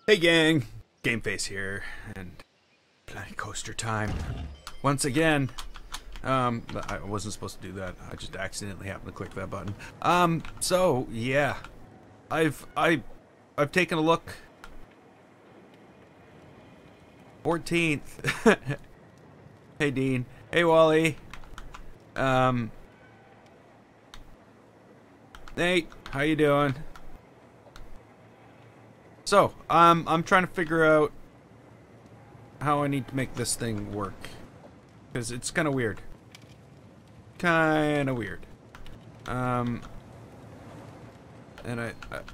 Hey gang, Gameface here, and Planet Coaster time. Once again, I wasn't supposed to do that. I just accidentally happened to click that button. So yeah, I've taken a look. 14th. Hey Dean. Hey Wally. Nate, how you doing? So, I'm trying to figure out how I need to make this thing work. Because it's kind of weird. Kind of weird. And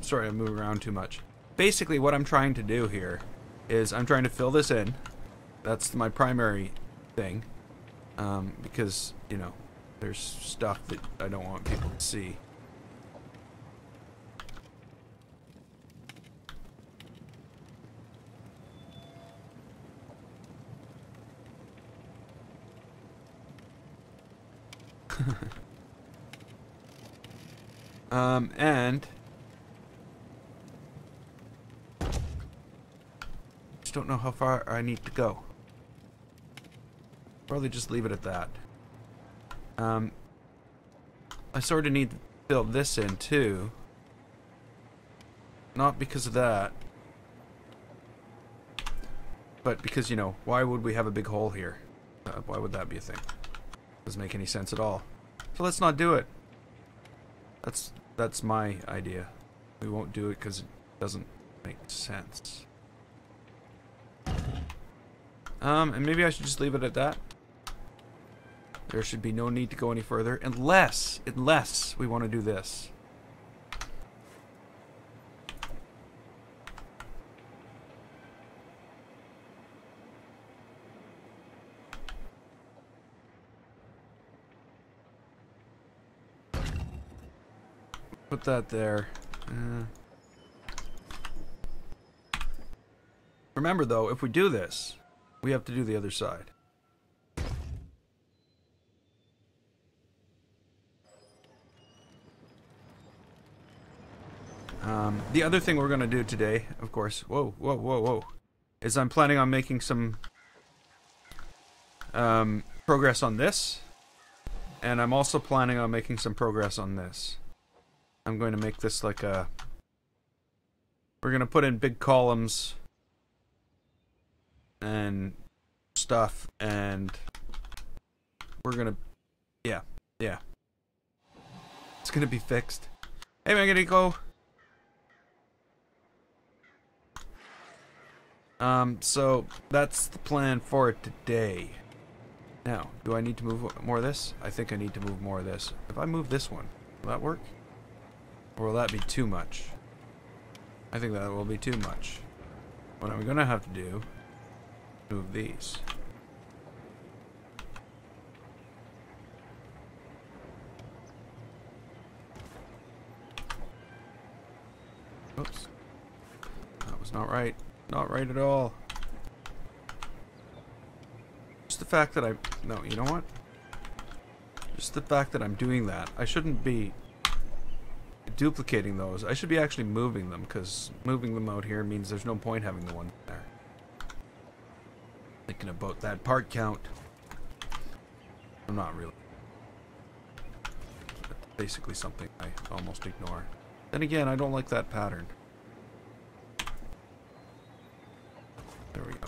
sorry, I'm moving around too much. Basically, what I'm trying to do here is I'm trying to fill this in. That's my primary thing. Because, you know, there's stuff that I don't want people to see. And just don't know how far I need to go. Probably just leave it at that. I sort of need to fill this in too. Not because of that, but because, you know, why would we have a big hole here? Why would that be a thing? Doesn't make any sense at all. So let's not do it. That's my idea. We won't do it because it doesn't make sense. And maybe I should just leave it at that. There should be no need to go any further unless we want to do this. Put that there. Remember though, if we do this, we have to do the other side. The other thing we're going to do today, of course, whoa, is I'm planning on making some progress on this, and I'm also planning on making some progress on this. I'm going to make this like a... We're going to put in big columns and stuff, and we're going to... Yeah. It's going to be fixed. Hey, Meganico! So that's the plan for today. Now, do I need to move more of this? I think I need to move more of this. If I move this one, will that work? Or will that be too much? I think that will be too much. What I'm gonna have to do, move these. Oops. That was not right. Not right at all. Just the fact that no, you know what? Just the fact that I'm doing that. I shouldn't be duplicating those. I should be actually moving them, because moving them out here means there's no point having the one there. Thinking about that part count. I'm not really. That's basically something I almost ignore. Then again, I don't like that pattern. There we go.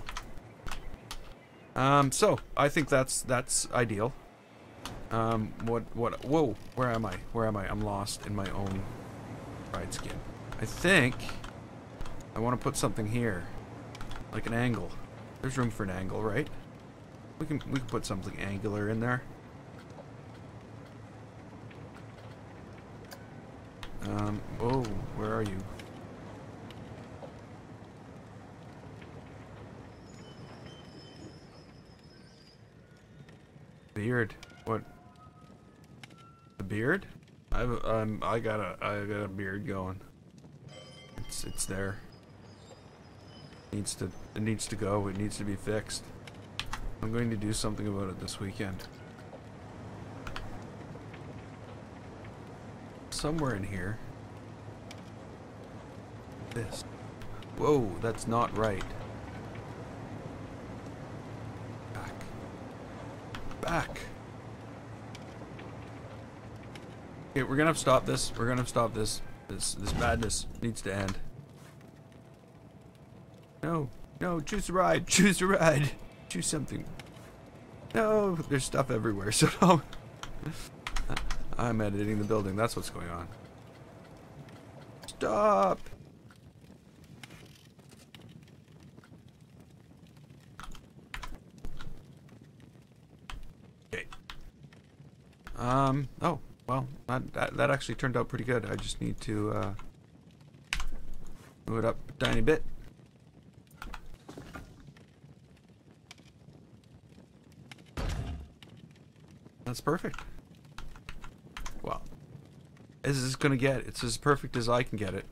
So I think that's ideal. Whoa, where am I? I'm lost in my own ride skin. I think I want to put something here. Like an angle. There's room for an angle, right? We can put something angular in there. Whoa, where are you? Beard. What? The beard? I got a beard going. It's there. It needs to go. It needs to be fixed. I'm going to do something about it this weekend. Somewhere in here. This. Whoa, that's not right. Back. Back. Okay, we're gonna have to stop this. We're gonna have to stop this. This madness needs to end. No, no, choose a ride. Choose a ride. Choose something. No, there's stuff everywhere, so no. I'm editing the building. That's what's going on. Stop. Okay. Oh, well, that actually turned out pretty good. I just need to move it up a tiny bit. That's perfect. Well, as it's gonna get, it's as perfect as I can get it.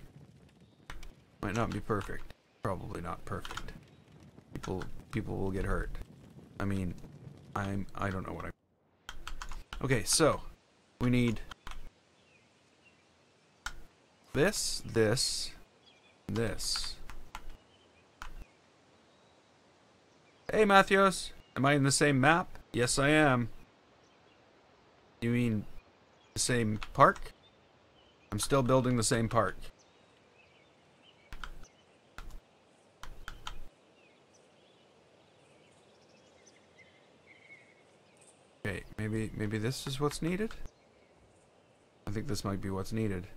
Might not be perfect. Probably not perfect. People will get hurt. I mean, I don't know what I'm. Okay, so we need this, this, this. Hey, Matthews, am I in the same map? Yes, I am. You mean the same park? I'm still building the same park. Okay, maybe this is what's needed? I think this might be what's needed.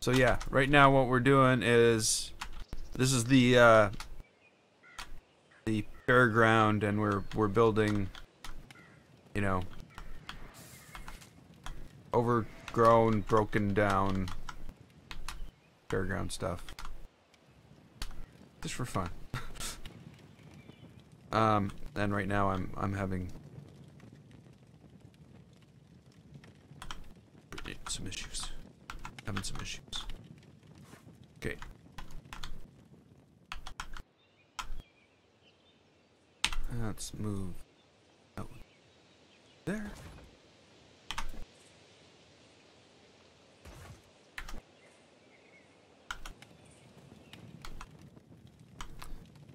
So yeah, right now what we're doing is, this is the fairground, and we're building, you know, overgrown, broken down fairground stuff. Just for fun. And right now I'm having some issues. Having some issues. Okay. Let's move out there.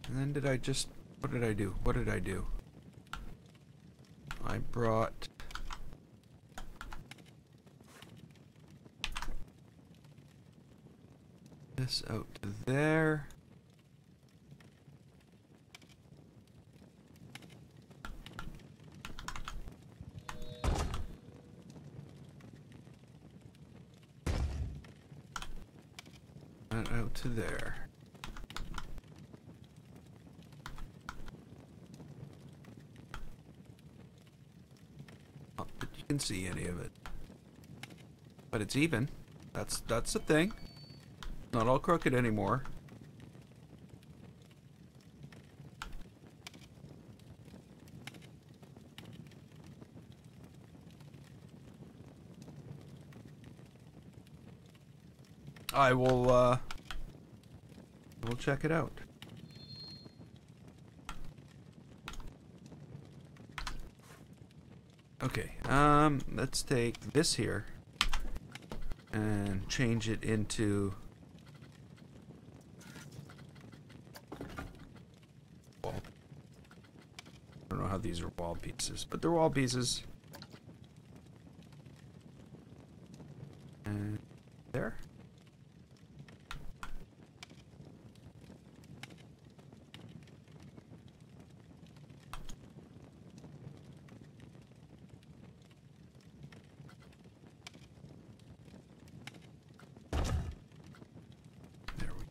And then did I just, what did I do? What did I do? I brought this out to there. That out to there. Not that you can see any of it. But it's even. That's the thing. Not all crooked anymore. We'll check it out. Okay, let's take this here and change it into wall. I don't know how these are wall pieces, but they're wall pieces. And there.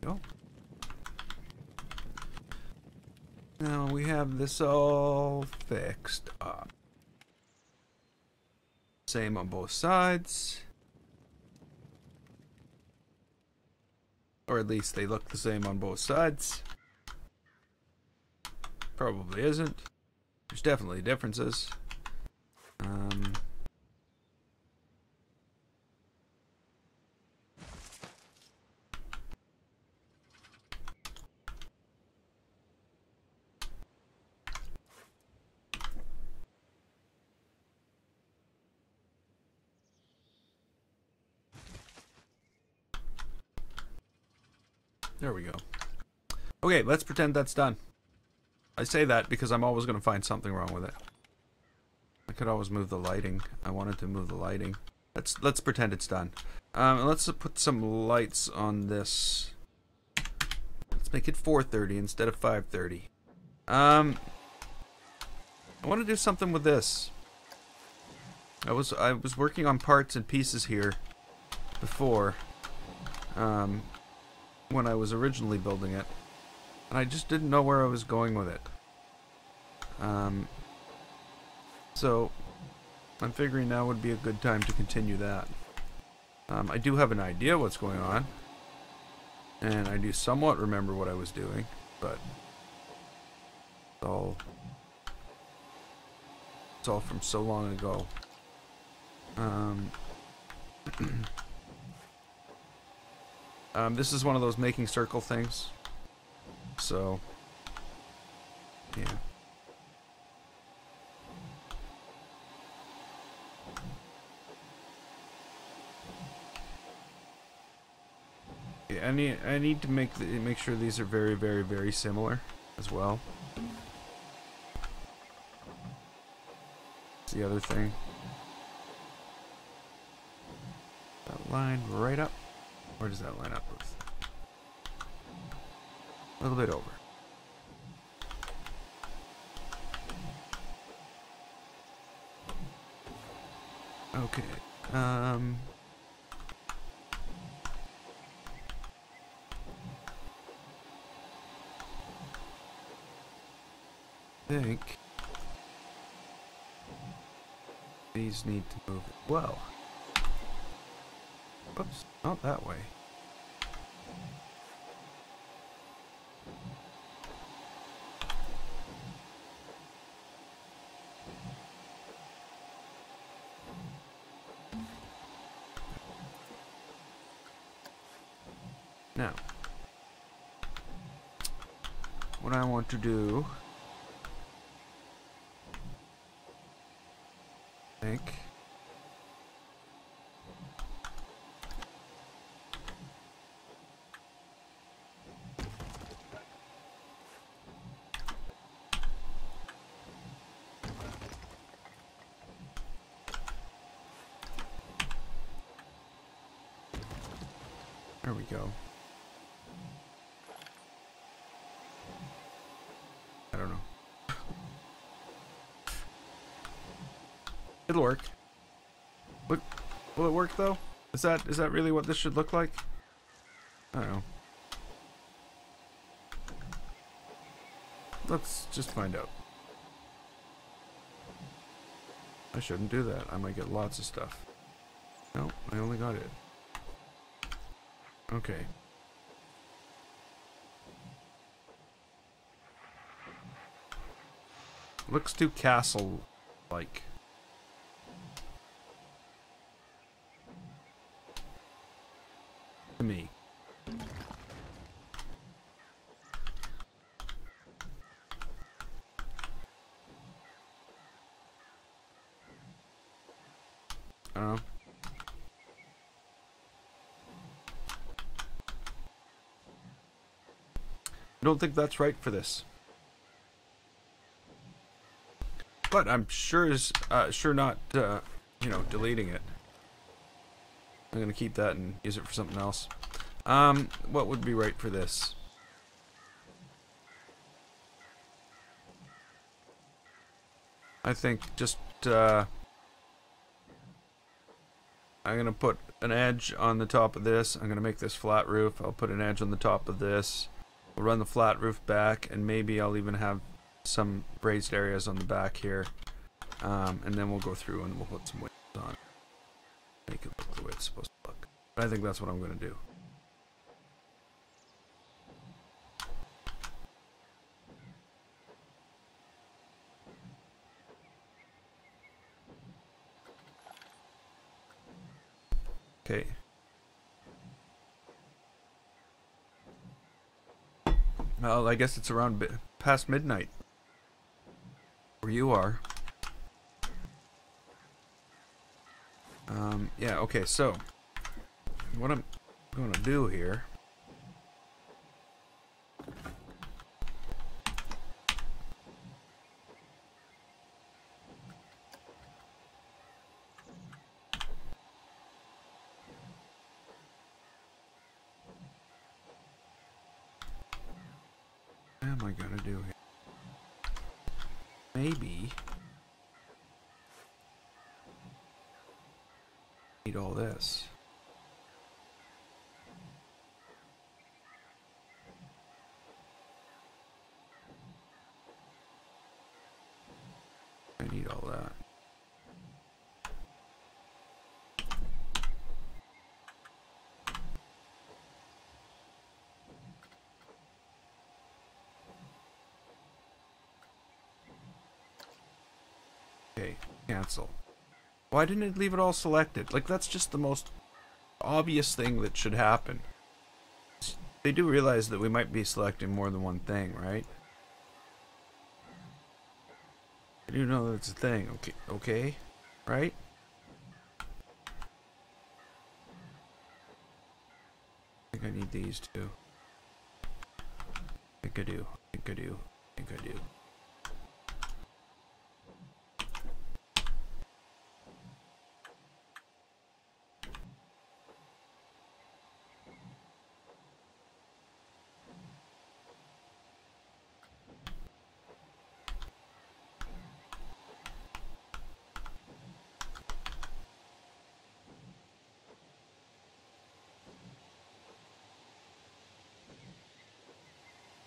Go. Now we have this all fixed up. Same on both sides. Or at least they look the same on both sides. Probably isn't. There's definitely differences. There we go. Okay, let's pretend that's done. I say that because I'm always going to find something wrong with it. I could always move the lighting. I wanted to move the lighting. Let's pretend it's done. Let's put some lights on this. Let's make it 4:30 instead of 5:30. I want to do something with this. I was working on parts and pieces here before, when I was originally building it, and I just didn't know where I was going with it. So I'm figuring now would be a good time to continue that. I do have an idea what's going on, and I do somewhat remember what I was doing, but it's all from so long ago. This is one of those making circle things, so yeah. I need to make sure these are very, very, very similar as well. That's the other thing. That line right up. Where does that line up with? A little bit over. Okay. I think these need to move as well. Whoops, not that way. Now, what I want to do, I think, there we go. I don't know. It'll work. Look, will it work though? Is that really what this should look like? I don't know. Let's just find out. I shouldn't do that. I might get lots of stuff. No, I only got it. Okay. Looks too castle-like. To me. I don't know. I don't think that's right for this. But I'm sure not, you know, deleting it. I'm gonna keep that and use it for something else. What would be right for this? I think just, I'm gonna put an edge on the top of this. I'm gonna make this flat roof. I'll put an edge on the top of this. We'll run the flat roof back, and maybe I'll even have some raised areas on the back here. And then we'll go through and we'll put some windows on. Make it look the way it's supposed to look. But I think that's what I'm gonna do. Okay. Well, I guess it's around past midnight where you are. Yeah, okay, so what I'm going to do here am I gonna do here? Maybe need all this. I need all that. Okay, cancel. Why didn't it leave it all selected? Like, that's just the most obvious thing that should happen. They do realize that we might be selecting more than one thing, right? I do know that's a thing. Okay, okay, right? I think I need these two. I think I do. I think I do. I think I do.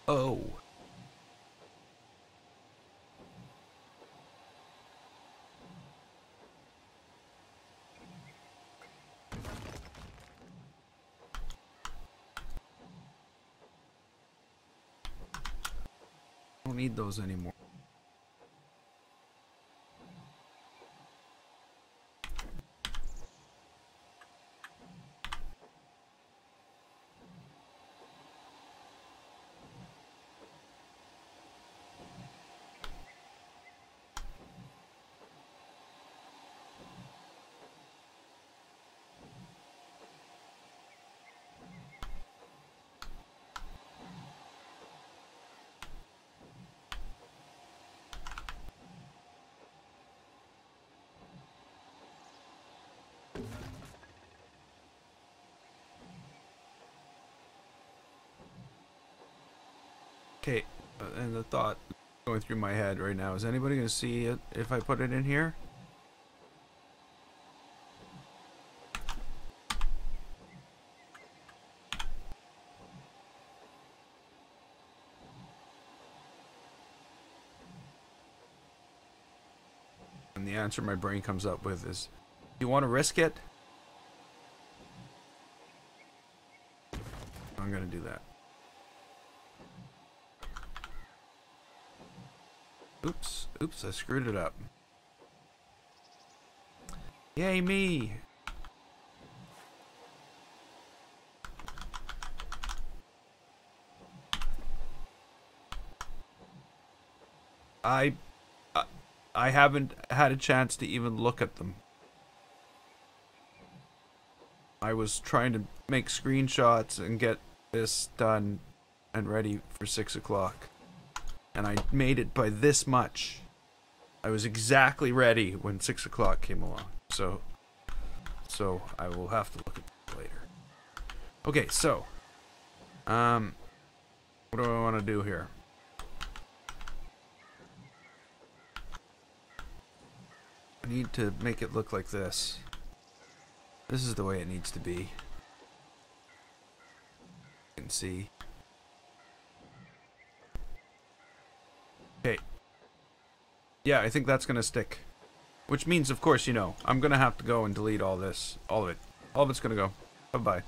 Oh. I don't need those anymore. Okay, and the thought going through my head right now, is anybody going to see it if I put it in here? And the answer my brain comes up with is, you want to risk it? I'm going to do that. Oops, oops, I screwed it up. Yay me! I haven't had a chance to even look at them. I was trying to make screenshots and get this done and ready for 6 o'clock. And I made it by this much. I was exactly ready when 6 o'clock came along. So I will have to look at it later. Okay, so what do I want to do here? I need to make it look like this. This is the way it needs to be. You can see. Okay. Yeah, I think that's gonna stick. Which means, of course, you know, I'm gonna have to go and delete all this. All of it. All of it's gonna go. Bye-bye.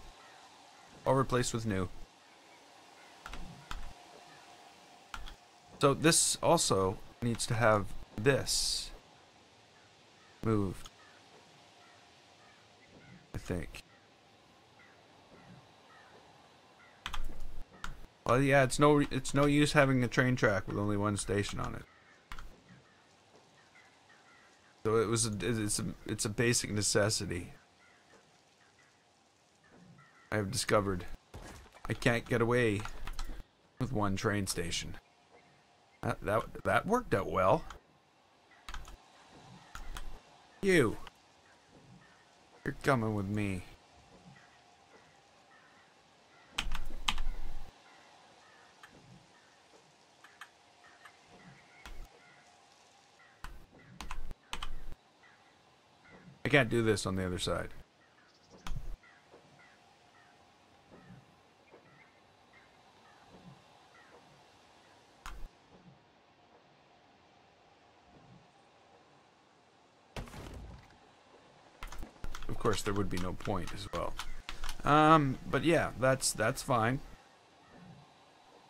All replaced with new. So this also needs to have this moved, I think. Well, yeah, it's no use having a train track with only one station on it. So it's a basic necessity. I have discovered I can't get away with one train station. That worked out well. You're coming with me. I can't do this on the other side. Of course, there would be no point as well. But yeah, that's fine.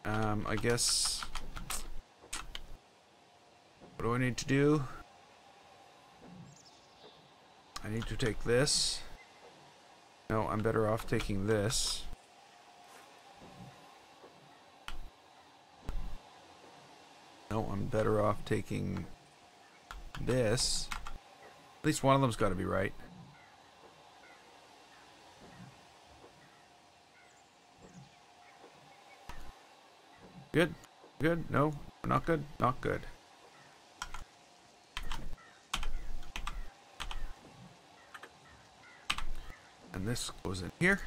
I guess... What do I need to do? I need to take this. No, I'm better off taking this. No, I'm better off taking this. At least one of them's got to be right. Good. Good. No, not good. Not good. And this goes in here.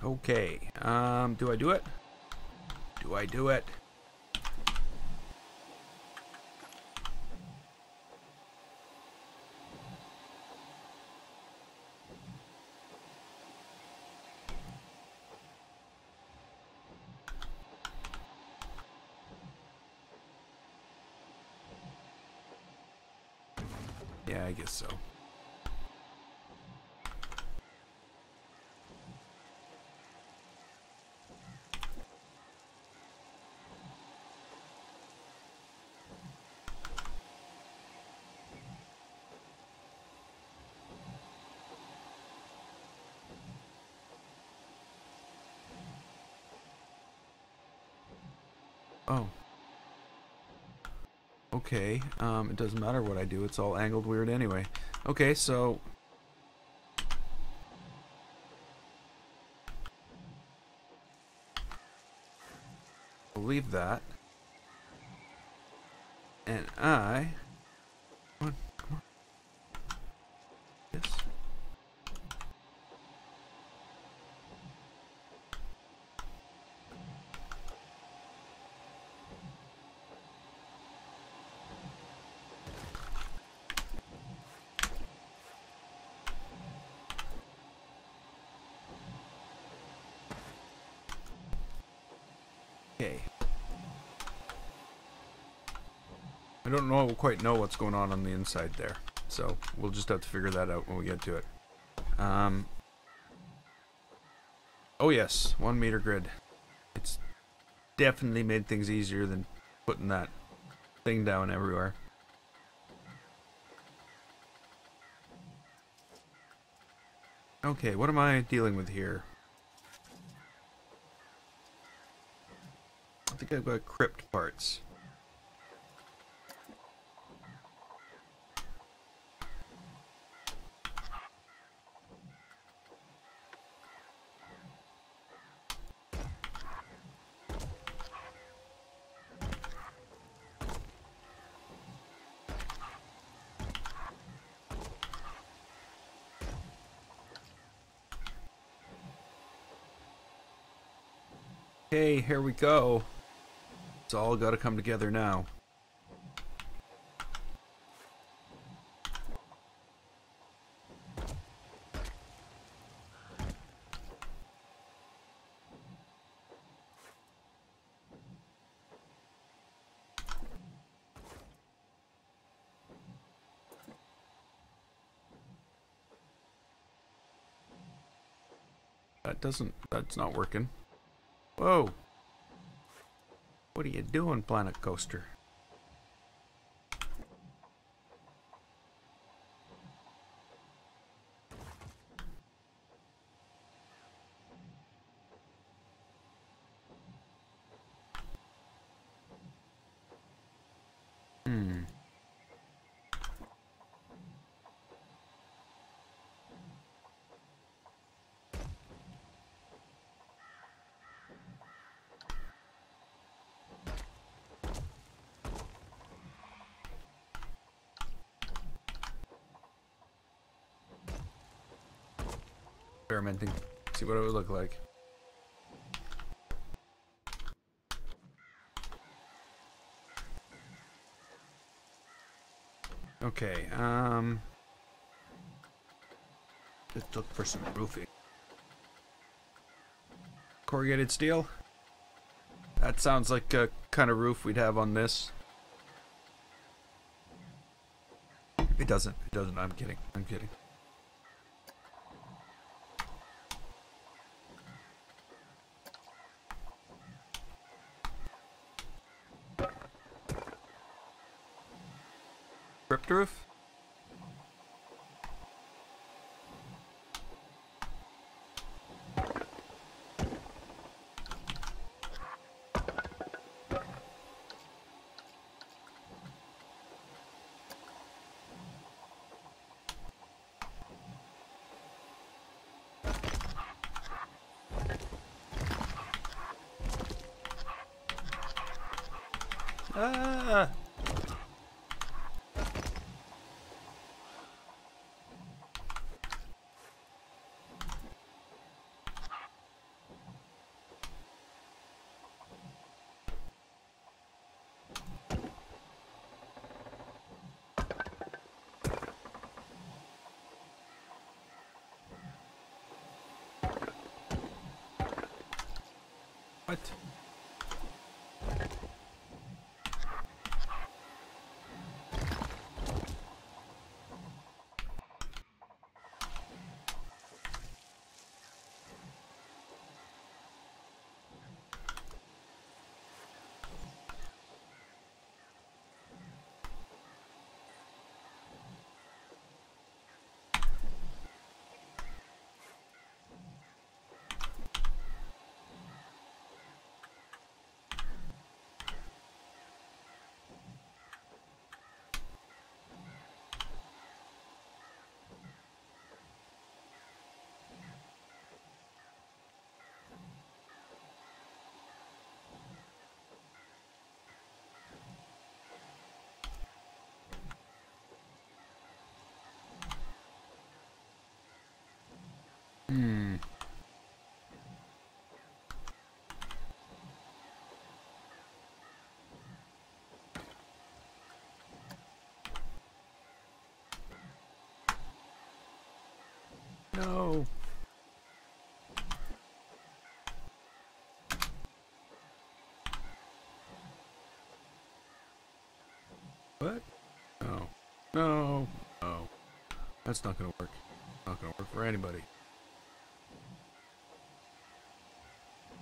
Okay, do I do it? Do I do it? Yeah, I guess so. Oh. Okay, it doesn't matter what I do, it's all angled weird anyway. Okay, so... We'll leave that. And I... Come on, come on. Yes. Okay. I don't quite know what's going on the inside there, so we'll just have to figure that out when we get to it. Oh yes, 1 meter grid. It's definitely made things easier than putting that thing down everywhere. Okay, what am I dealing with here? I think I've got crypt parts. Okay, here we go. It's all got to come together now. That's not working. Whoa. What are you doing, Planet Coaster? Hmm. Experimenting. See what it would look like. Okay, let's look for some roofing. Corrugated steel? That sounds like a kind of roof we'd have on this. It doesn't. It doesn't. I'm kidding. I'm kidding. Ripped roof? Ah! What? Hmm. No. What? No. No. No. That's not gonna work. Not gonna work for anybody.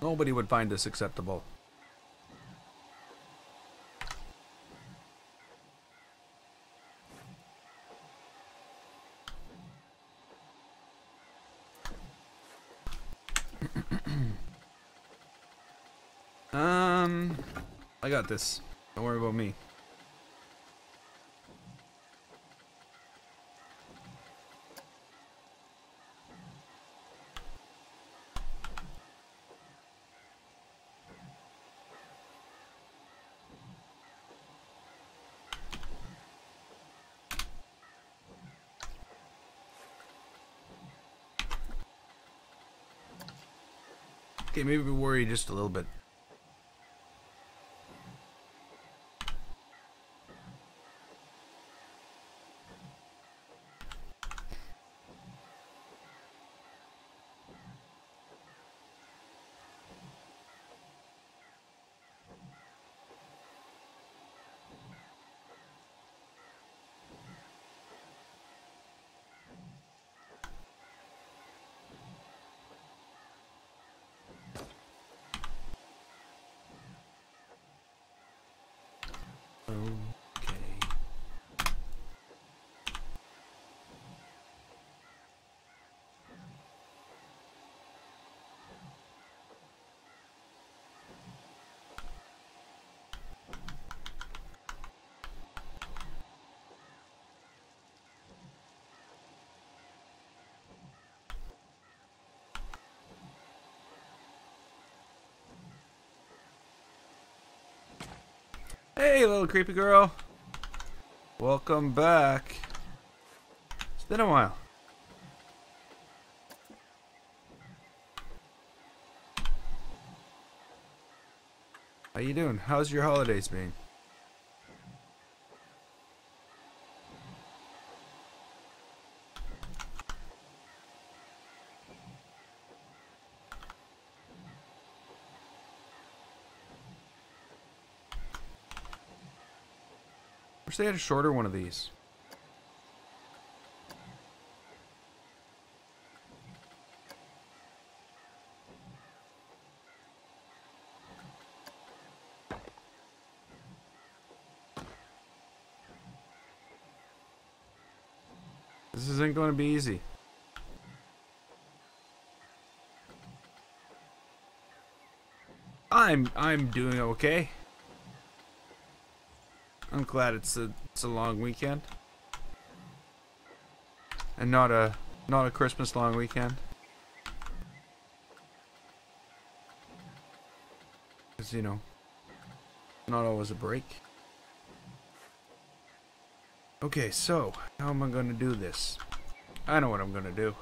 Nobody would find this acceptable. I got this. Don't worry about me. Okay, maybe we worry just a little bit. Okay. Hey, little creepy girl. Welcome back. It's been a while. How you doing? How's your holidays been? Wish they had a shorter one of these. This isn't going to be easy. I'm doing okay. I'm glad it's a long weekend. And not a Christmas long weekend. Cuz you know, not always a break. Okay, so how am I going to do this? I know what I'm going to do.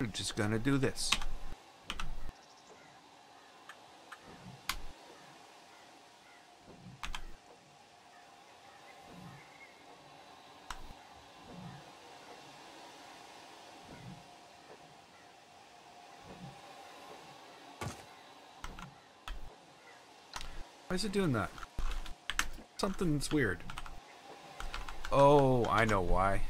I'm just going to do this. Why is it doing that? Something's weird. Oh, I know why.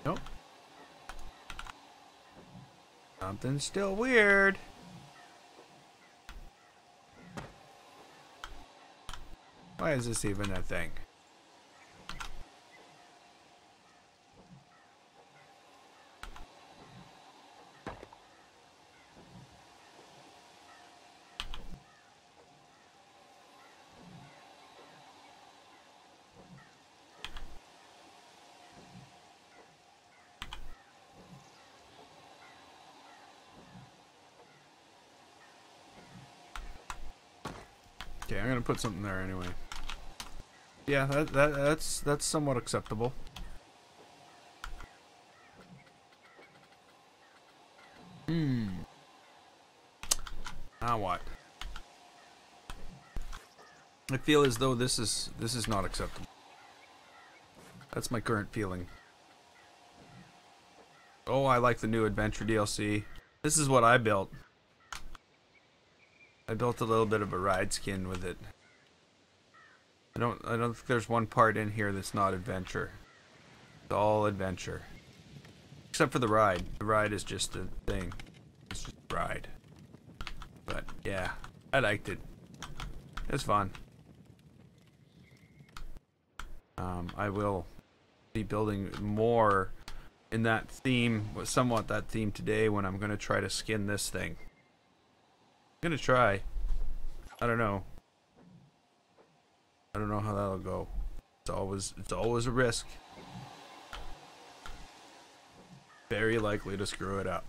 Nope. Something's still weird. Why is this even a thing? Okay, I'm gonna put something there anyway. Yeah, that's somewhat acceptable. Now what? I feel as though this is not acceptable. That's my current feeling. Oh, I like the new adventure DLC. This is what I built. I built a little bit of a ride skin with it. I don't think there's one part in here that's not adventure. It's all adventure. Except for the ride. The ride is just a thing. It's just a ride. But yeah, I liked it. It's fun. I will be building more in that theme, somewhat that theme today when I'm gonna try to skin this thing. I'm gonna try. I don't know. I don't know how that'll go. It's always a risk. Very likely to screw it up.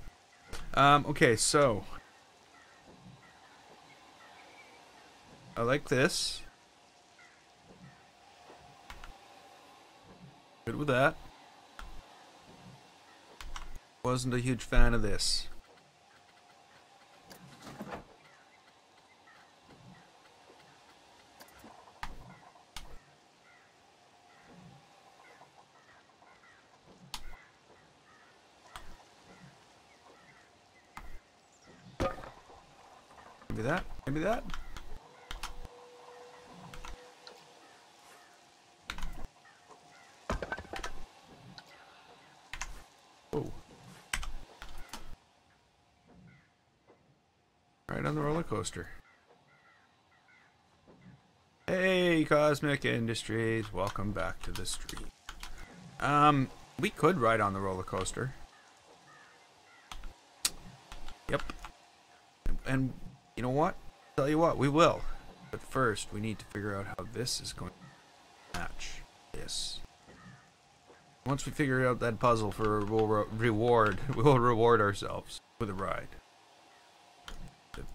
Okay, so I like this. Good with that. Wasn't a huge fan of this. Maybe that. Maybe that. Oh. Right on the roller coaster. Hey, Cosmic Industries. Welcome back to the stream. We could ride on the roller coaster. Yep. And you know what? Tell you what, we will. But first, we need to figure out how this is going to match this. Once we figure out that puzzle we'll reward ourselves with a ride. Is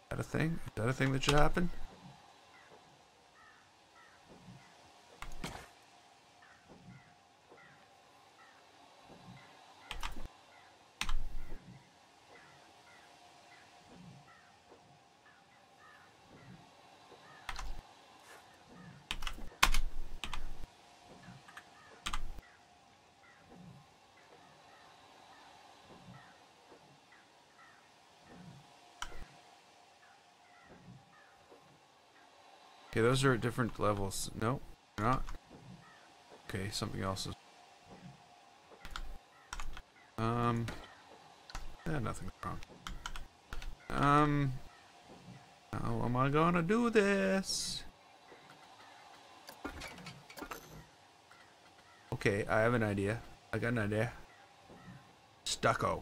that a thing? Is that a thing that should happen? Okay, those are at different levels. No, they're not. Okay, something else is. Yeah, nothing's wrong. How am I gonna do this? Okay, I have an idea. I got an idea. Stucco.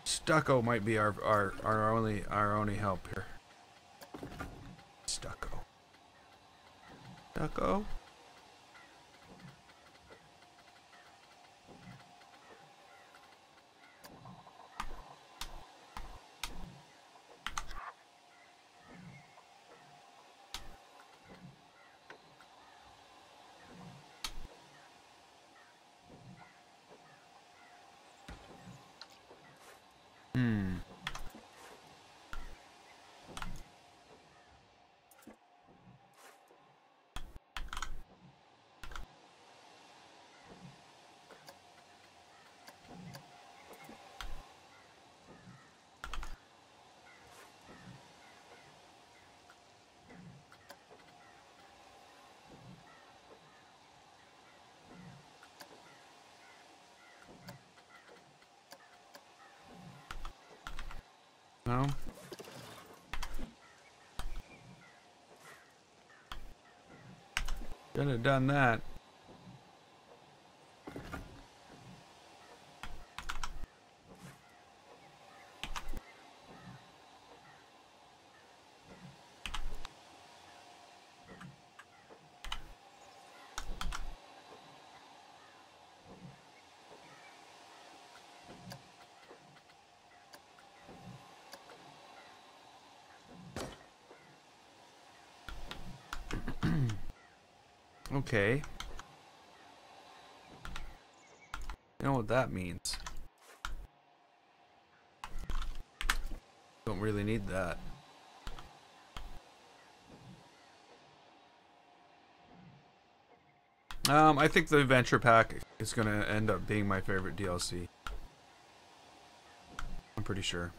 Stucco might be our only help here. Stucco. Stucco. No. Should have done that. Okay. You know what that means. Don't really need that. I think the adventure pack is gonna end up being my favorite DLC. I'm pretty sure.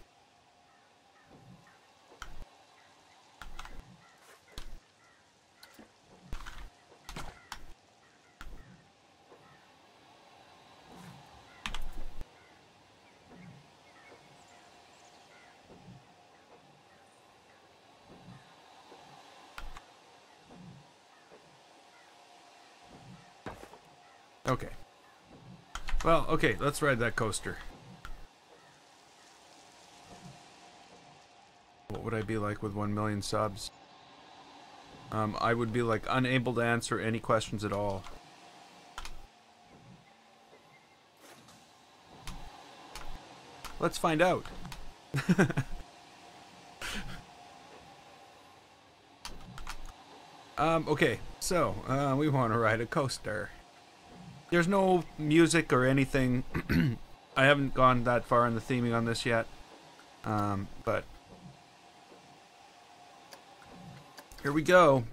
Okay. Well, okay, let's ride that coaster. What would I be like with 1 million subs? I would be like unable to answer any questions at all. Let's find out. Okay, so we want to ride a coaster. There's no music or anything. I haven't gone that far in the theming on this yet. But here we go.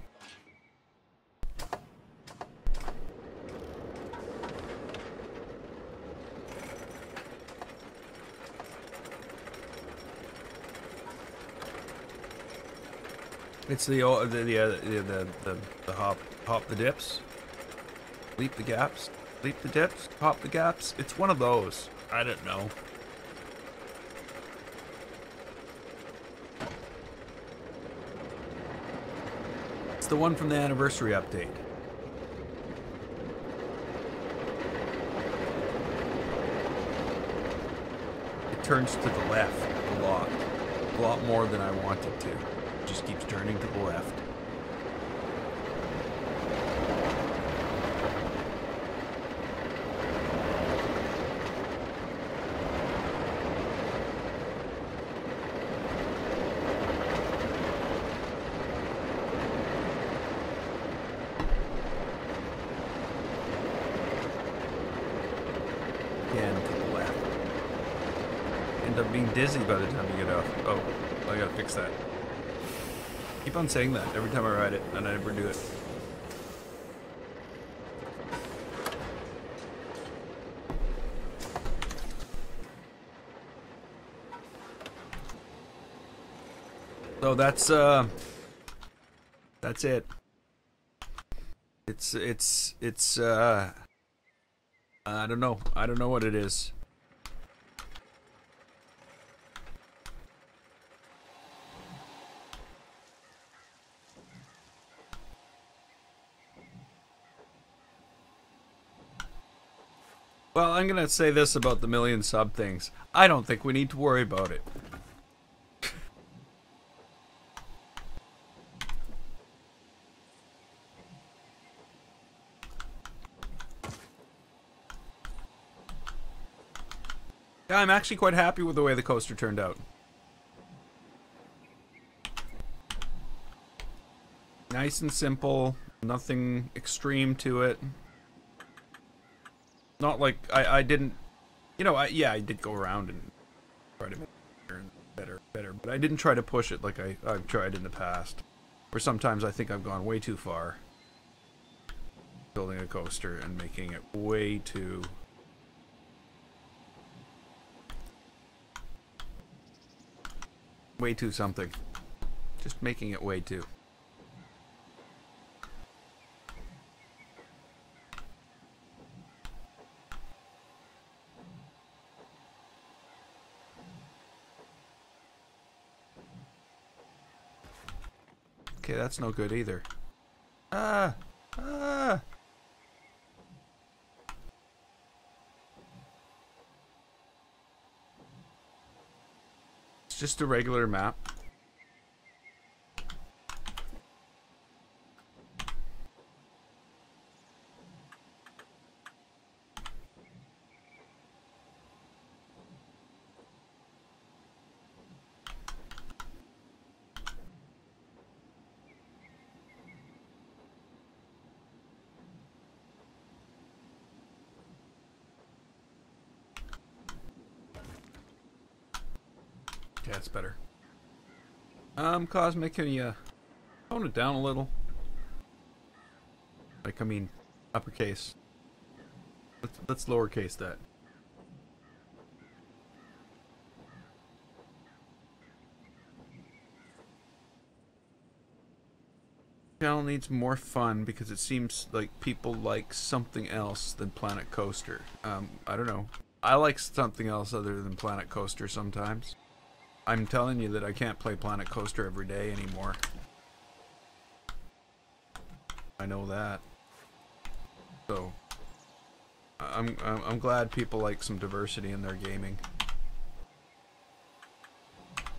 It's the hop the dips, leap the gaps, leap the dips, hop the gaps. It's one of those. I don't know. It's the one from the anniversary update. turns to the left a lot more than I want it to. It just keeps turning to the left. End up being dizzy by the time you get off. Oh, I gotta fix that. Keep on saying that every time I ride it, and I never do it. So that's it. It's I don't know. I don't know what it is. Well, I'm gonna say this about the million sub things. I don't think we need to worry about it. Yeah, I'm actually quite happy with the way the coaster turned out. Nice and simple, nothing extreme to it. Not like I didn't, you know, yeah, I did go around and try to make it better, but I didn't try to push it like I've tried in the past. Or sometimes I think I've gone way too far building a coaster and making it way too something. Just making it way too. Okay, that's no good either. Ah! It's just a regular map. Yeah, it's better. Cosmic, can you tone it down a little? Like, I mean, uppercase. Let's lowercase that. Channel needs more fun because it seems like people like something else than Planet Coaster. I don't know. I like something else other than Planet Coaster sometimes. I'm telling you that I can't play Planet Coaster every day anymore. I know that. So I'm glad people like some diversity in their gaming. That's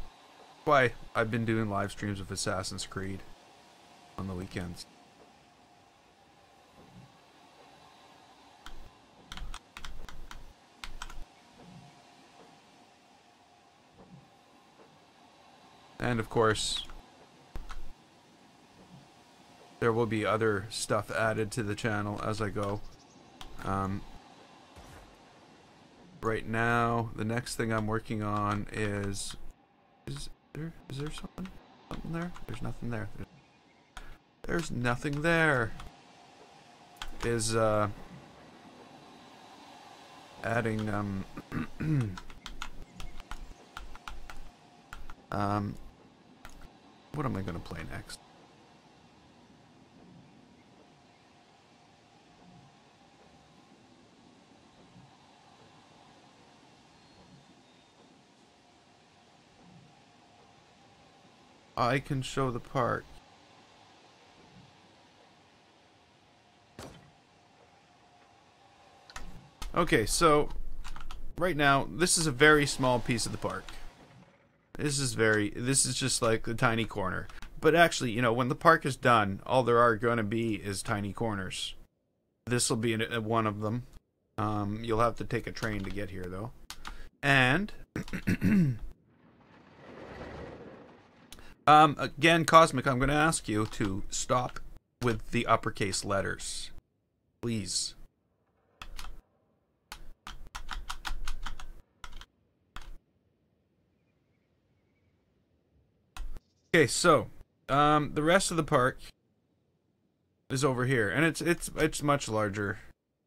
why I've been doing live streams of Assassin's Creed on the weekends. And of course, there will be other stuff added to the channel as I go. Right now, the next thing I'm working on is there something there? There's nothing there. There's nothing there. Is adding what am I gonna play next? I can show the park. Okay, so right now, this is a very small piece of the park. This is just like the tiny corner. But actually, you know, when the park is done, all there are going to be is tiny corners. This will be one of them. You'll have to take a train to get here, though. And again, Cosmic, I'm going to ask you to stop with the uppercase letters, please. Okay, so the rest of the park is over here, and it's much larger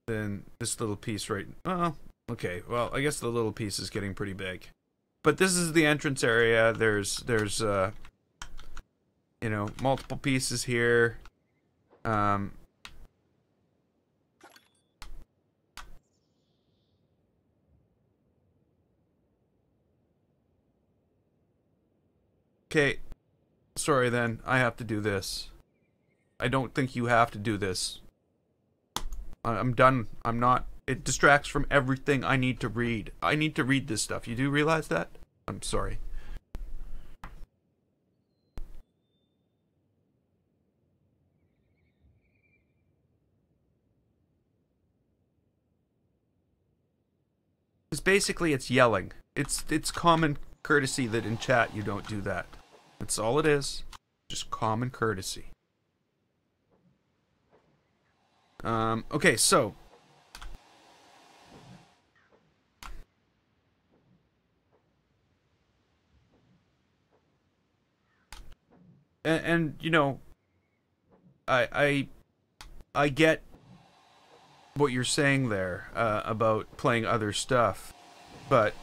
than this little piece right. Oh, okay. Well, I guess the little piece is getting pretty big, but this is the entrance area. There's you know, multiple pieces here. Okay. Sorry then, I have to do this. I don't think you have to do this. I'm done. I'm not. It distracts from everything I need to read. I need to read this stuff. You do realize that? I'm sorry. Because basically it's yelling. It's common courtesy that in chat you don't do that. That's all it is. Just common courtesy. Okay, so and you know, I get what you're saying there about playing other stuff, but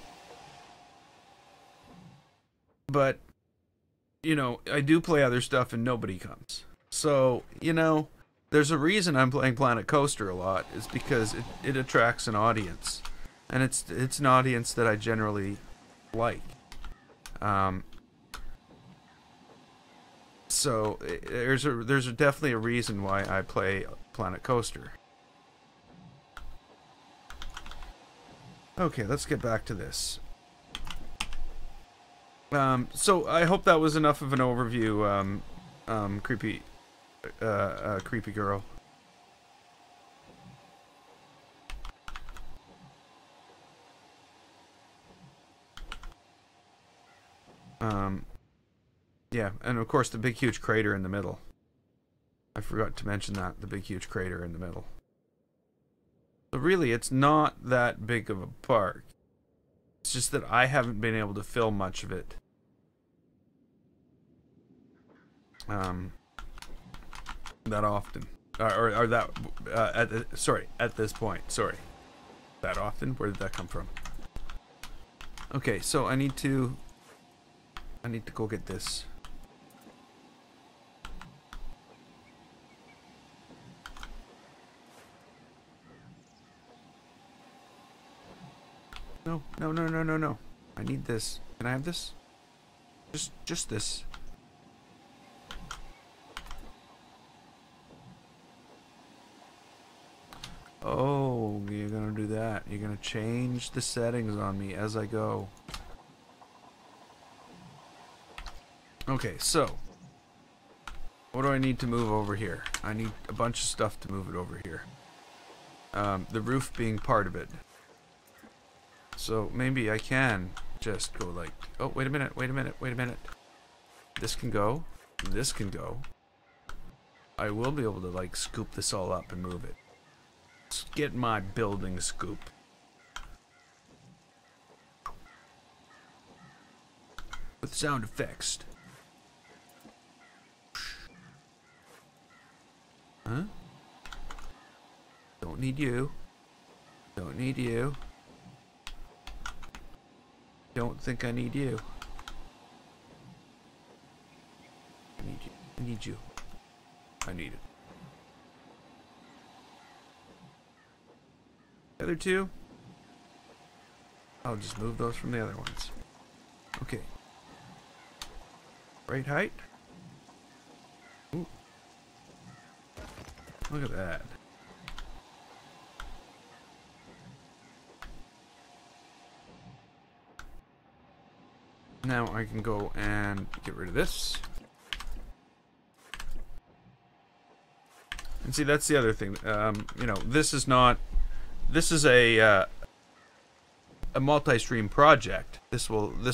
you know, I do play other stuff and nobody comes. So, you know, there's a reason I'm playing Planet Coaster a lot, is because it attracts an audience. And it's an audience that I generally like. So there's definitely a reason why I play Planet Coaster. Okay, let's get back to this. So I hope that was enough of an overview, creepy girl. Yeah, and of course the big huge crater in the middle. I forgot to mention that, the big huge crater in the middle. So really, it's not that big of a park. It's just that I haven't been able to film much of it. That often. Or that, at this point. Sorry. That often? Where did that come from? Okay, so I need to go get this. No. I need this. Can I have this? Just this. Oh, you're gonna do that. You're gonna change the settings on me as I go. Okay, so what do I need to move over here? I need a bunch of stuff to move it over here. The roof being part of it. So maybe I can just go like, oh, wait a minute. This can go. This can go. I will be able to like scoop this all up and move it. Let's get my building scoop. With sound effects. Huh? Don't need you. Don't need you. Don't think I need you. I need you. I need you. I need it. The other two? I'll just move those from the other ones. Okay. Right height? Ooh. Look at that. Now I can go and get rid of this. And see, that's the other thing. You know, this is not. This is a multi-stream project. This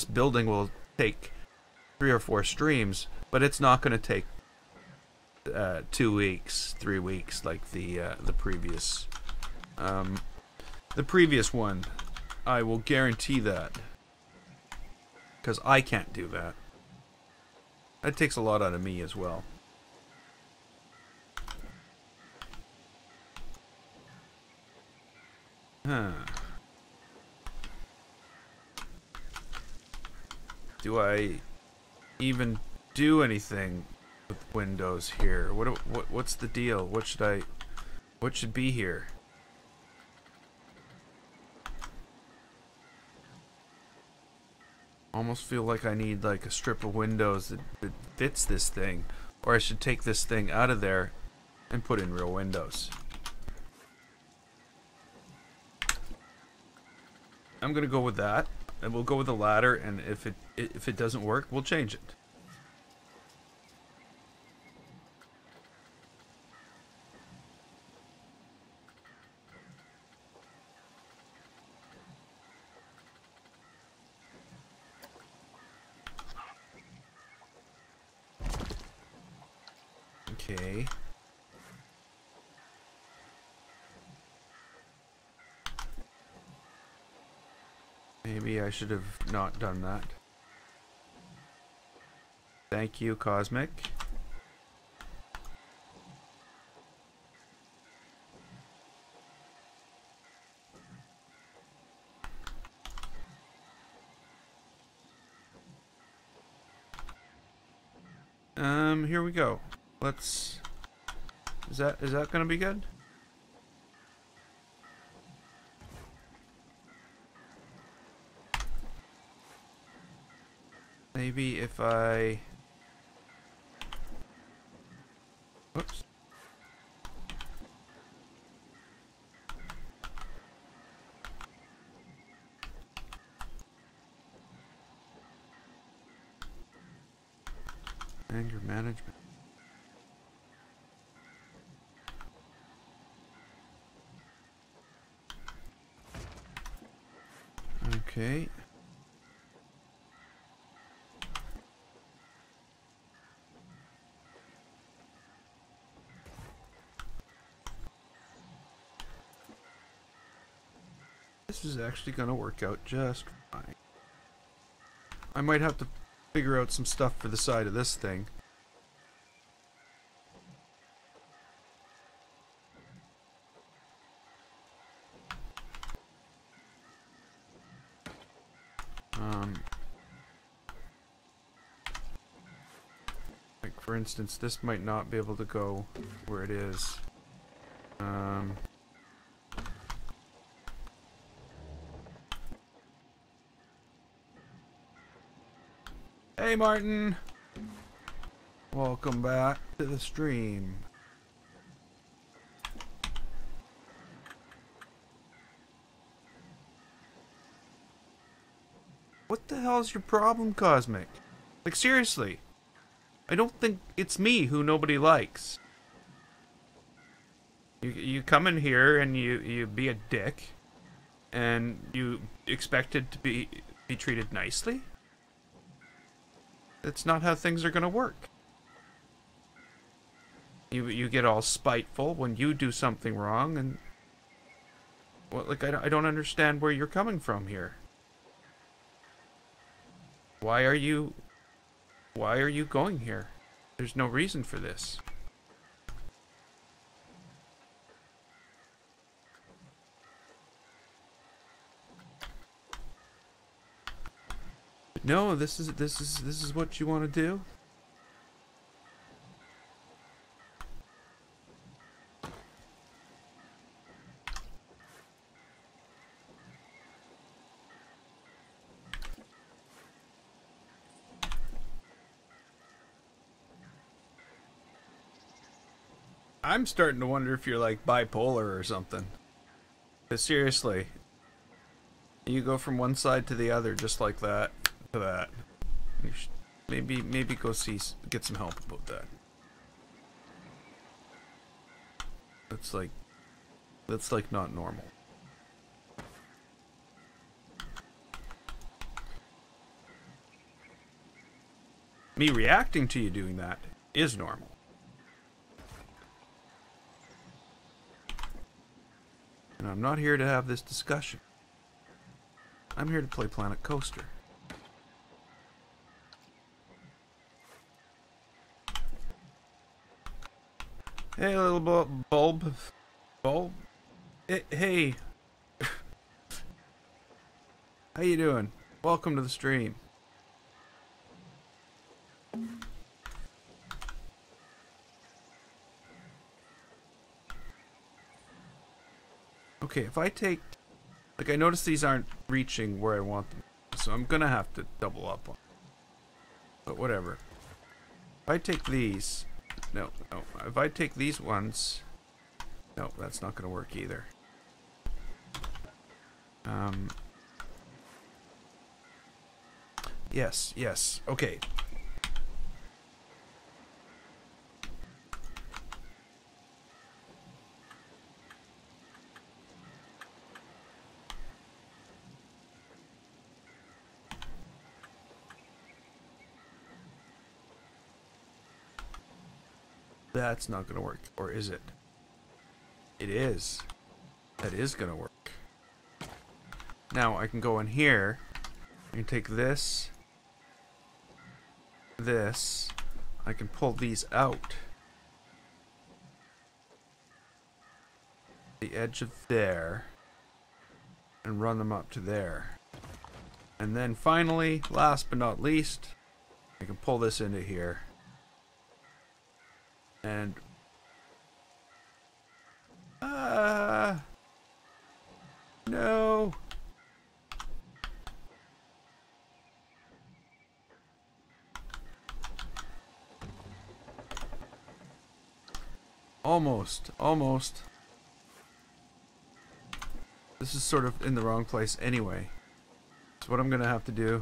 building will take 3 or 4 streams, but it's not going to take 2 weeks, 3 weeks like the previous one. I will guarantee that, because I can't do that. That takes a lot out of me as well. Huh. Do I even do anything with Windows here? What's the deal? What should be here? Almost feel like I need like a strip of Windows that fits this thing, or I should take this thing out of there and put in real Windows. I'm gonna go with that, and we'll go with the latter. And if it doesn't work, we'll change it. Okay. Maybe I should have not done that. Thank you, Cosmic. Here we go. Let's... Is that gonna be good? Maybe if I... Whoops. Anger management. Okay. This is actually going to work out just fine. I might have to figure out some stuff for the side of this thing. Like for instance, this might not be able to go where it is. Hey Martin! Welcome back to the stream. What the hell's your problem, Cosmic? Like seriously, I don't think it's me who nobody likes. You come in here and you be a dick, and you expected to be treated nicely? That's not how things are gonna work. You get all spiteful when you do something wrong, and well, like I don't understand where you're coming from here. Why are you going here? There's no reason for this. No, this is what you want to do? I'm starting to wonder if you're like bipolar or something. But seriously, you go from one side to the other just like that to that. You should maybe go get some help about that. That's like not normal. Me reacting to you doing that is normal. And I'm not here to have this discussion. I'm here to play Planet Coaster. Hey, little bulb. Hey. How you doing? Welcome to the stream. Okay, if I take... Like, I notice these aren't reaching where I want them. So I'm gonna have to double up on them. But whatever. If I take these... No. If I take these ones... No, that's not gonna work either. Yes. Okay. That's not gonna work, or is it? It is. That is gonna work. Now I can go in here. I can take this. I can pull these out. The edge of there. And run them up to there. And then finally, last but not least, I can pull this into here. And no. Almost. This is sort of in the wrong place anyway. So what I'm gonna have to do...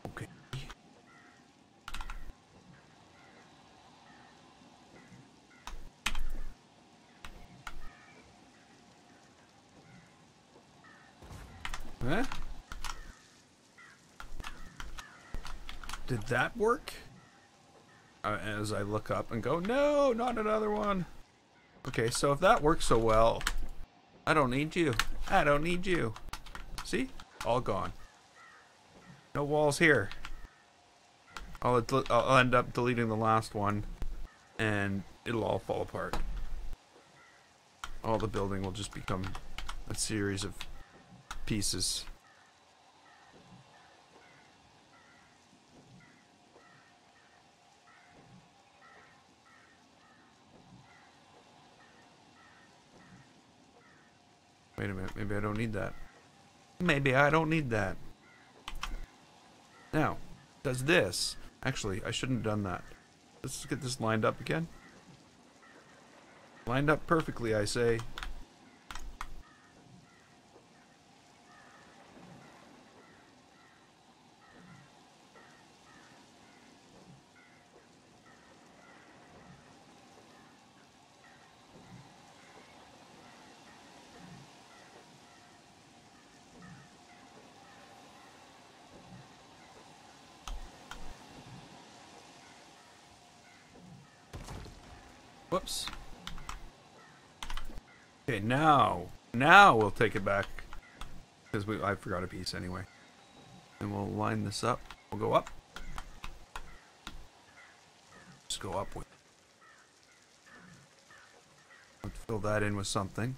Okay. Huh? Did that work? As I look up and go, no, not another one. Okay, so if that works so well, I don't need you. I don't need you. See? All gone. No walls here. I'll end up deleting the last one, and it'll all fall apart. All the building will just become a series of pieces. Wait a minute, maybe I don't need that. Maybe I don't need that. Now, does this... Actually, I shouldn't have done that. Let's get this lined up again. Lined up perfectly, I say. Whoops. Okay, now we'll take it back. Because I forgot a piece anyway. And we'll line this up. We'll go up. Just go up with. Let's fill that in with something.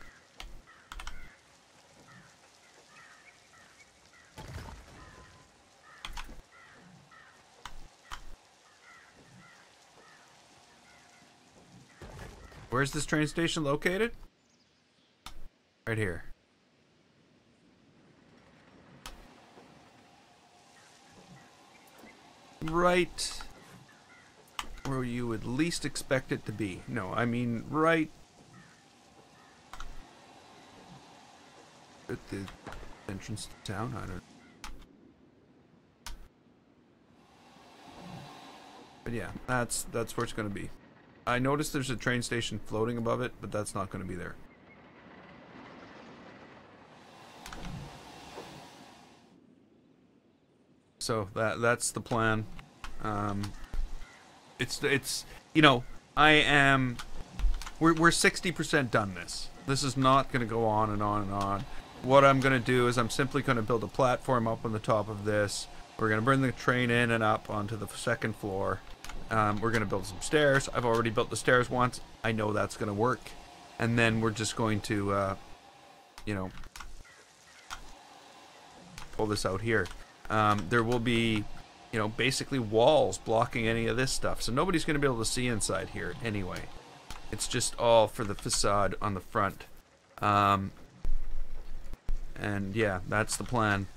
Where's this train station located? Right here. right where you would least expect it to be. No, I mean right at the entrance to town. I don't. But yeah, that's where it's going to be. I noticed there's a train station floating above it, but that's not going to be there. So that's the plan. It's you know, we're 60% done this. This is not going to go on and on and on. What I'm going to do is I'm simply going to build a platform up on the top of this. We're going to bring the train in and up onto the second floor. We're going to build some stairs. I've already built the stairs once. I know that's going to work. And then we're just going to, you know, pull this out here. There will be, you know, basically walls blocking any of this stuff. So nobody's going to be able to see inside here anyway. It's just all for the facade on the front. And yeah, that's the plan.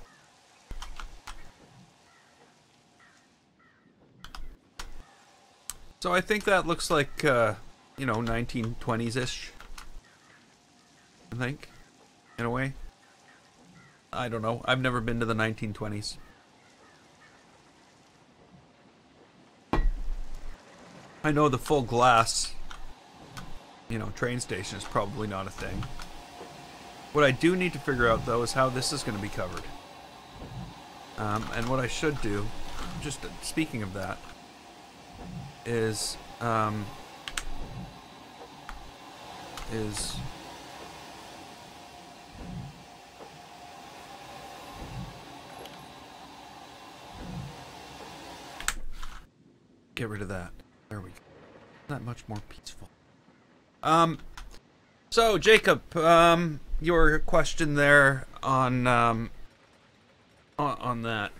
So I think that looks like, you know, 1920s-ish. I think, in a way. I don't know. I've never been to the 1920s. I know the full glass, you know, train station is probably not a thing. What I do need to figure out, though, is how this is going to be covered. And what I should do, just speaking of that, is get rid of that. There we go. Not much more peaceful. So Jacob, your question there on that.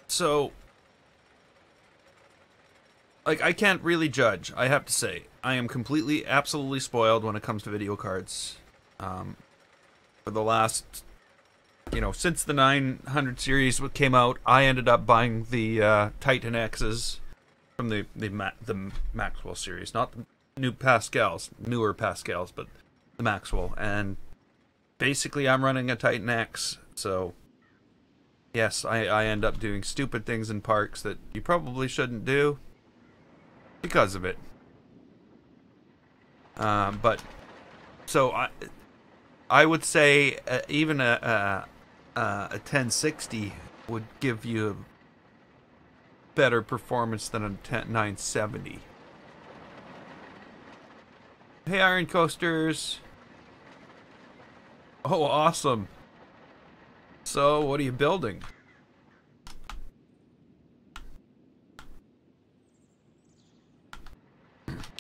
So, like, I can't really judge, I have to say. I am completely, absolutely spoiled when it comes to video cards. For the last, you know, since the 900 series came out, I ended up buying the Titan X's from the Maxwell series. Not the newer Pascals, but the Maxwell. And basically I'm running a Titan X, so yes, I end up doing stupid things in parks that you probably shouldn't do because of it. But so I would say even a 1060 would give you better performance than a 970. Hey, Iron Coasters. Oh, awesome. So, what are you building?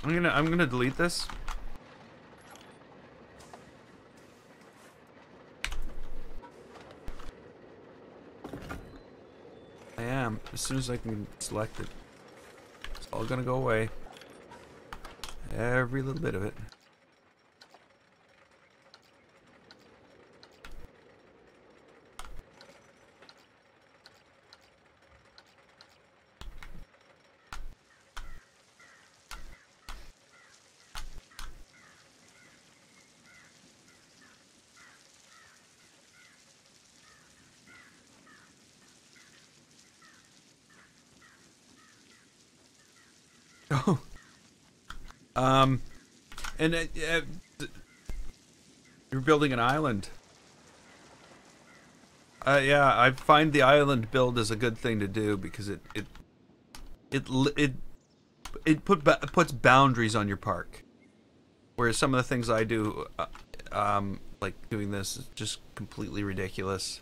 I'm gonna delete this. I am. As soon as I can select it. It's all gonna go away. Every little bit of it. Oh. And you're building an island. Yeah, I find the island build is a good thing to do because it puts boundaries on your park. Whereas some of the things I do, like doing this, is just completely ridiculous.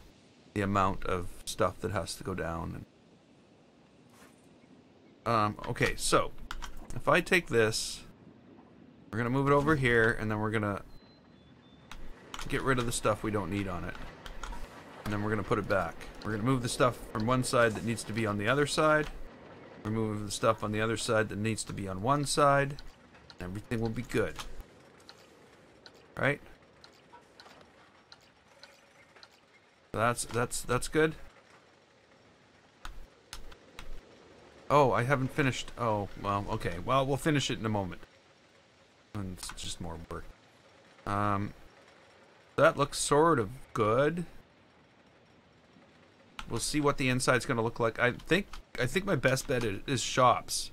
The amount of stuff that has to go down. Okay, so if I take this, we're gonna move it over here, and then we're gonna get rid of the stuff we don't need on it. And then we're gonna put it back. We're gonna move the stuff from one side that needs to be on the other side. Remove the stuff on the other side that needs to be on one side. Everything will be good. Right? That's good. Oh, I haven't finished. Oh, well, okay. Well, we'll finish it in a moment. And it's just more work. That looks sort of good. We'll see what the inside's going to look like. I think my best bet is shops.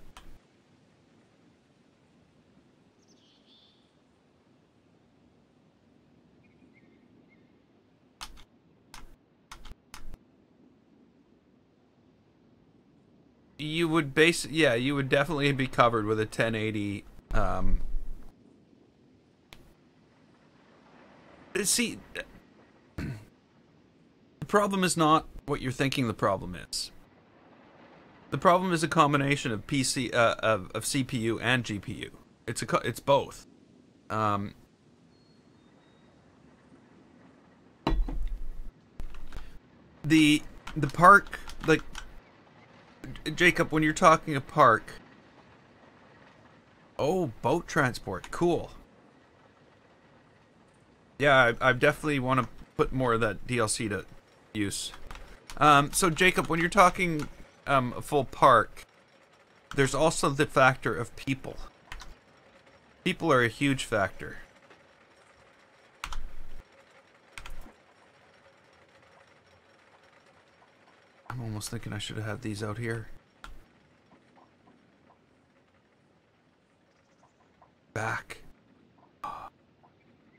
You would you would definitely be covered with a 1080. See, the problem is not what you're thinking the problem is. The problem is a combination of of CPU and GPU. It's both. The park, like, Jacob, when you're talking a park. Oh, boat transport, cool. Yeah, I definitely want to put more of that DLC to use. So Jacob, when you're talking a full park, there's also the factor of people. People are a huge factor. I'm almost thinking I should have had these out here. Back.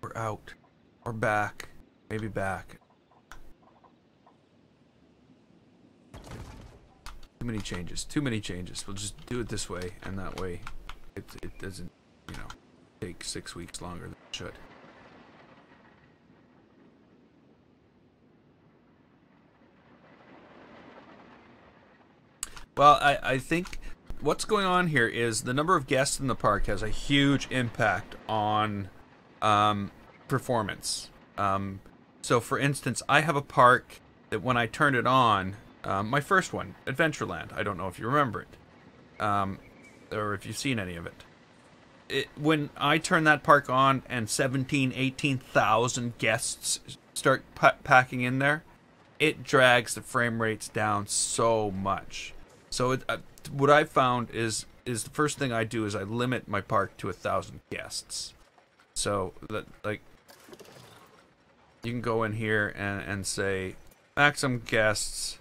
We're out. Or back. Maybe back. Too many changes. Too many changes. We'll just do it this way, and that way it doesn't, you know, take 6 weeks longer than it should. Well, I think what's going on here is the number of guests in the park has a huge impact on performance. So, for instance, I have a park that when I turned it on, my first one, Adventureland, I don't know if you remember it, or if you've seen any of it. When I turn that park on and 18,000 guests start packing in there, it drags the frame rates down so much. So what I've found is the first thing I do is I limit my park to 1,000 guests. So that, like, you can go in here and say maximum guests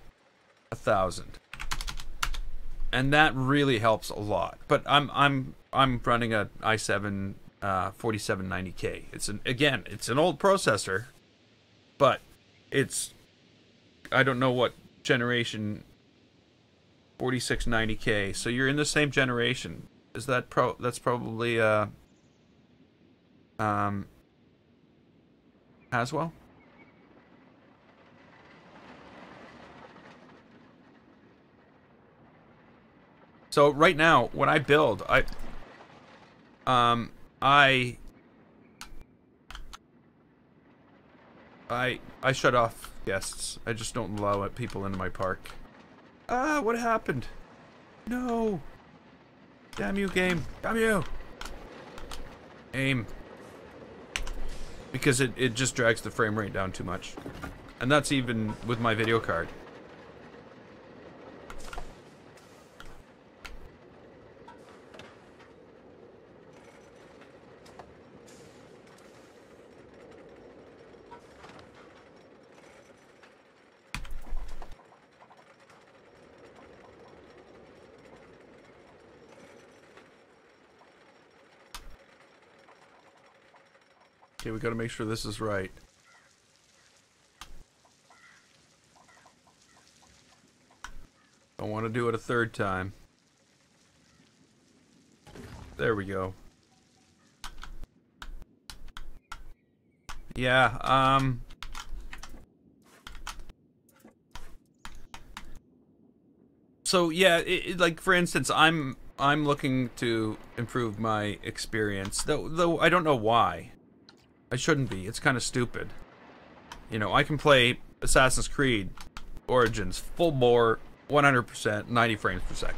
1,000, and that really helps a lot. But I'm running a i7 4790K. It's an old processor, but it's, I don't know what generation. 4690K. So you're in the same generation. Is that that's probably Haswell? So right now when I build, I shut off guests. I just don't allow people into my park. Ah, what happened? No. Damn you, game. Damn you. Aim. Because it just drags the frame rate down too much. And that's even with my video card. Okay, we gotta make sure this is right. Don't want to do it a third time. There we go. Yeah, so yeah, like for instance, I'm looking to improve my experience, though I don't know why. I shouldn't be. It's kind of stupid. You know, I can play Assassin's Creed Origins full bore, 100%, 90 frames per second.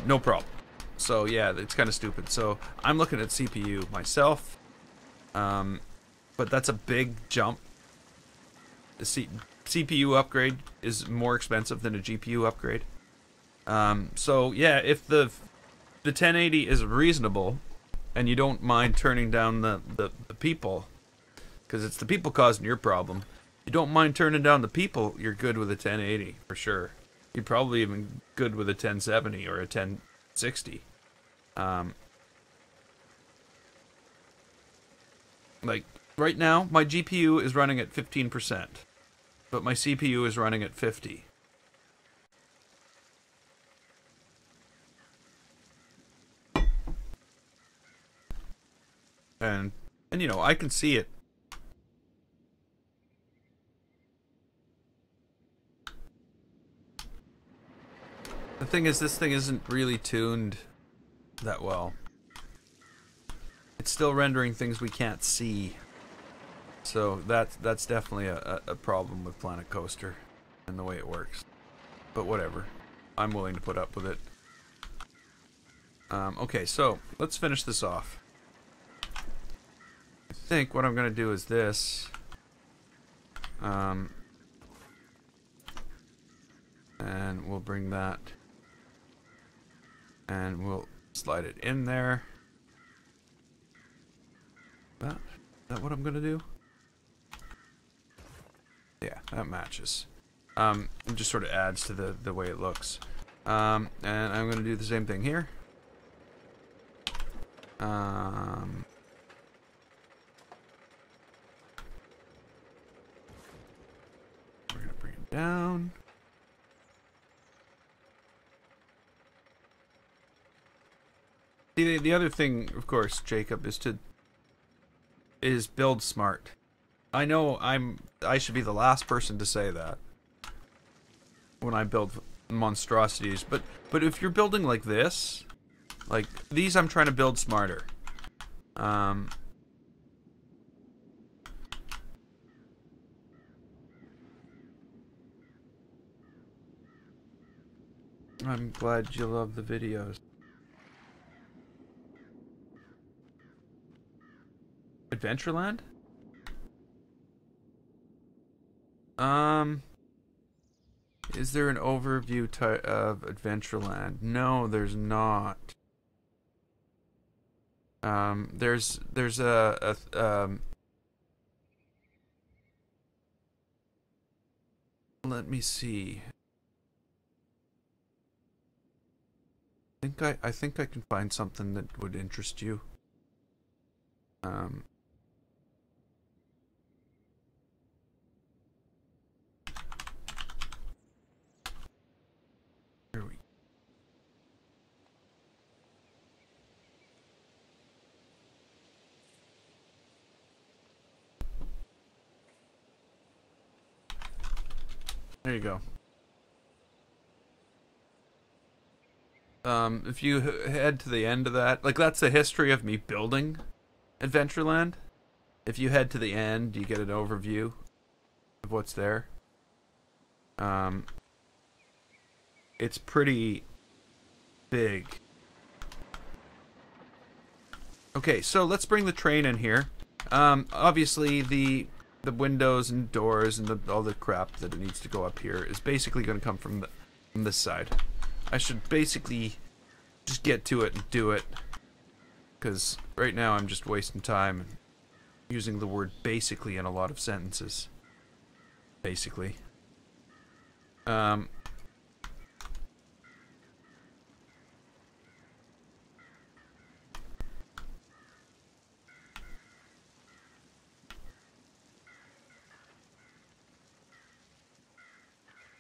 No problem. So yeah, it's kind of stupid. So I'm looking at CPU myself, but that's a big jump. The CPU upgrade is more expensive than a GPU upgrade. So yeah, if the 1080 is reasonable, and you don't mind turning down the people, because it's the people causing your problem. You don't mind turning down the people, you're good with a 1080 for sure. You're probably even good with a 1070 or a 1060. Like right now, my GPU is running at 15%, but my CPU is running at 50. And you know, I can see it. The thing is, this thing isn't really tuned that well. It's still rendering things we can't see. So that's definitely a problem with Planet Coaster and the way it works. But whatever. I'm willing to put up with it. Okay, so let's finish this off. I think what I'm going to do is this. And we'll bring that. And we'll slide it in there. Is that what I'm going to do? Yeah, that matches. It just sort of adds to the way it looks. And I'm going to do the same thing here. We're going to bring it down. The other thing, of course, Jacob, is build smart. I know I should be the last person to say that when I build monstrosities, but if you're building like this, like these, I'm trying to build smarter. I'm glad you love the videos. Adventureland? Is there an overview of Adventureland? No, there's not. There's let me see. I think I can find something that would interest you. Here we. There you go. If you head to the end of that, like that's the history of me building Adventureland. If you head to the end, you get an overview of what's there. It's pretty big. Okay, so let's bring the train in here. Obviously the windows and doors and all the crap that it needs to go up here is basically going to come from this side. I should basically just get to it and do it, because right now I'm just wasting time using the word basically in a lot of sentences. Basically.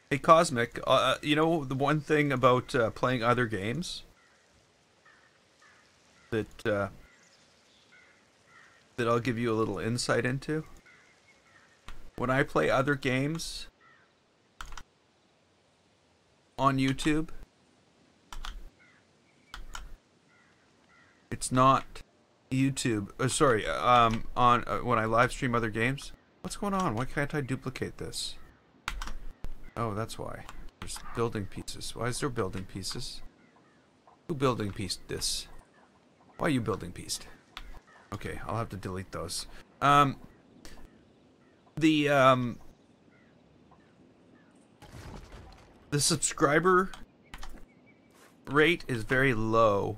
Hey Cosmic, you know the one thing about playing other games that that I'll give you a little insight into? When I play other games on YouTube, it's not YouTube. Sorry, on when I live stream other games. What's going on? Why can't I duplicate this? Oh, that's why. There's building pieces. Why is there building pieces? Who building pieced this? Why are you building pieced? Okay, I'll have to delete those. The subscriber rate is very low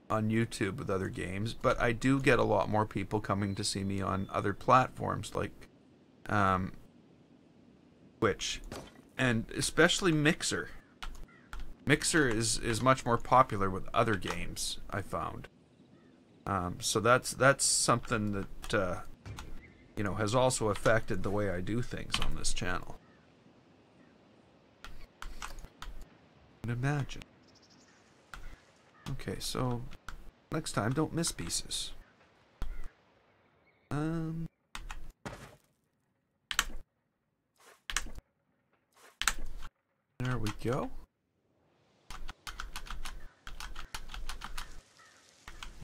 on YouTube with other games, but I do get a lot more people coming to see me on other platforms like Twitch, and especially Mixer. Mixer is much more popular with other games, I found. So that's something that you know, has also affected the way I do things on this channel. Can imagine. Okay, so next time, don't miss pieces. There we go.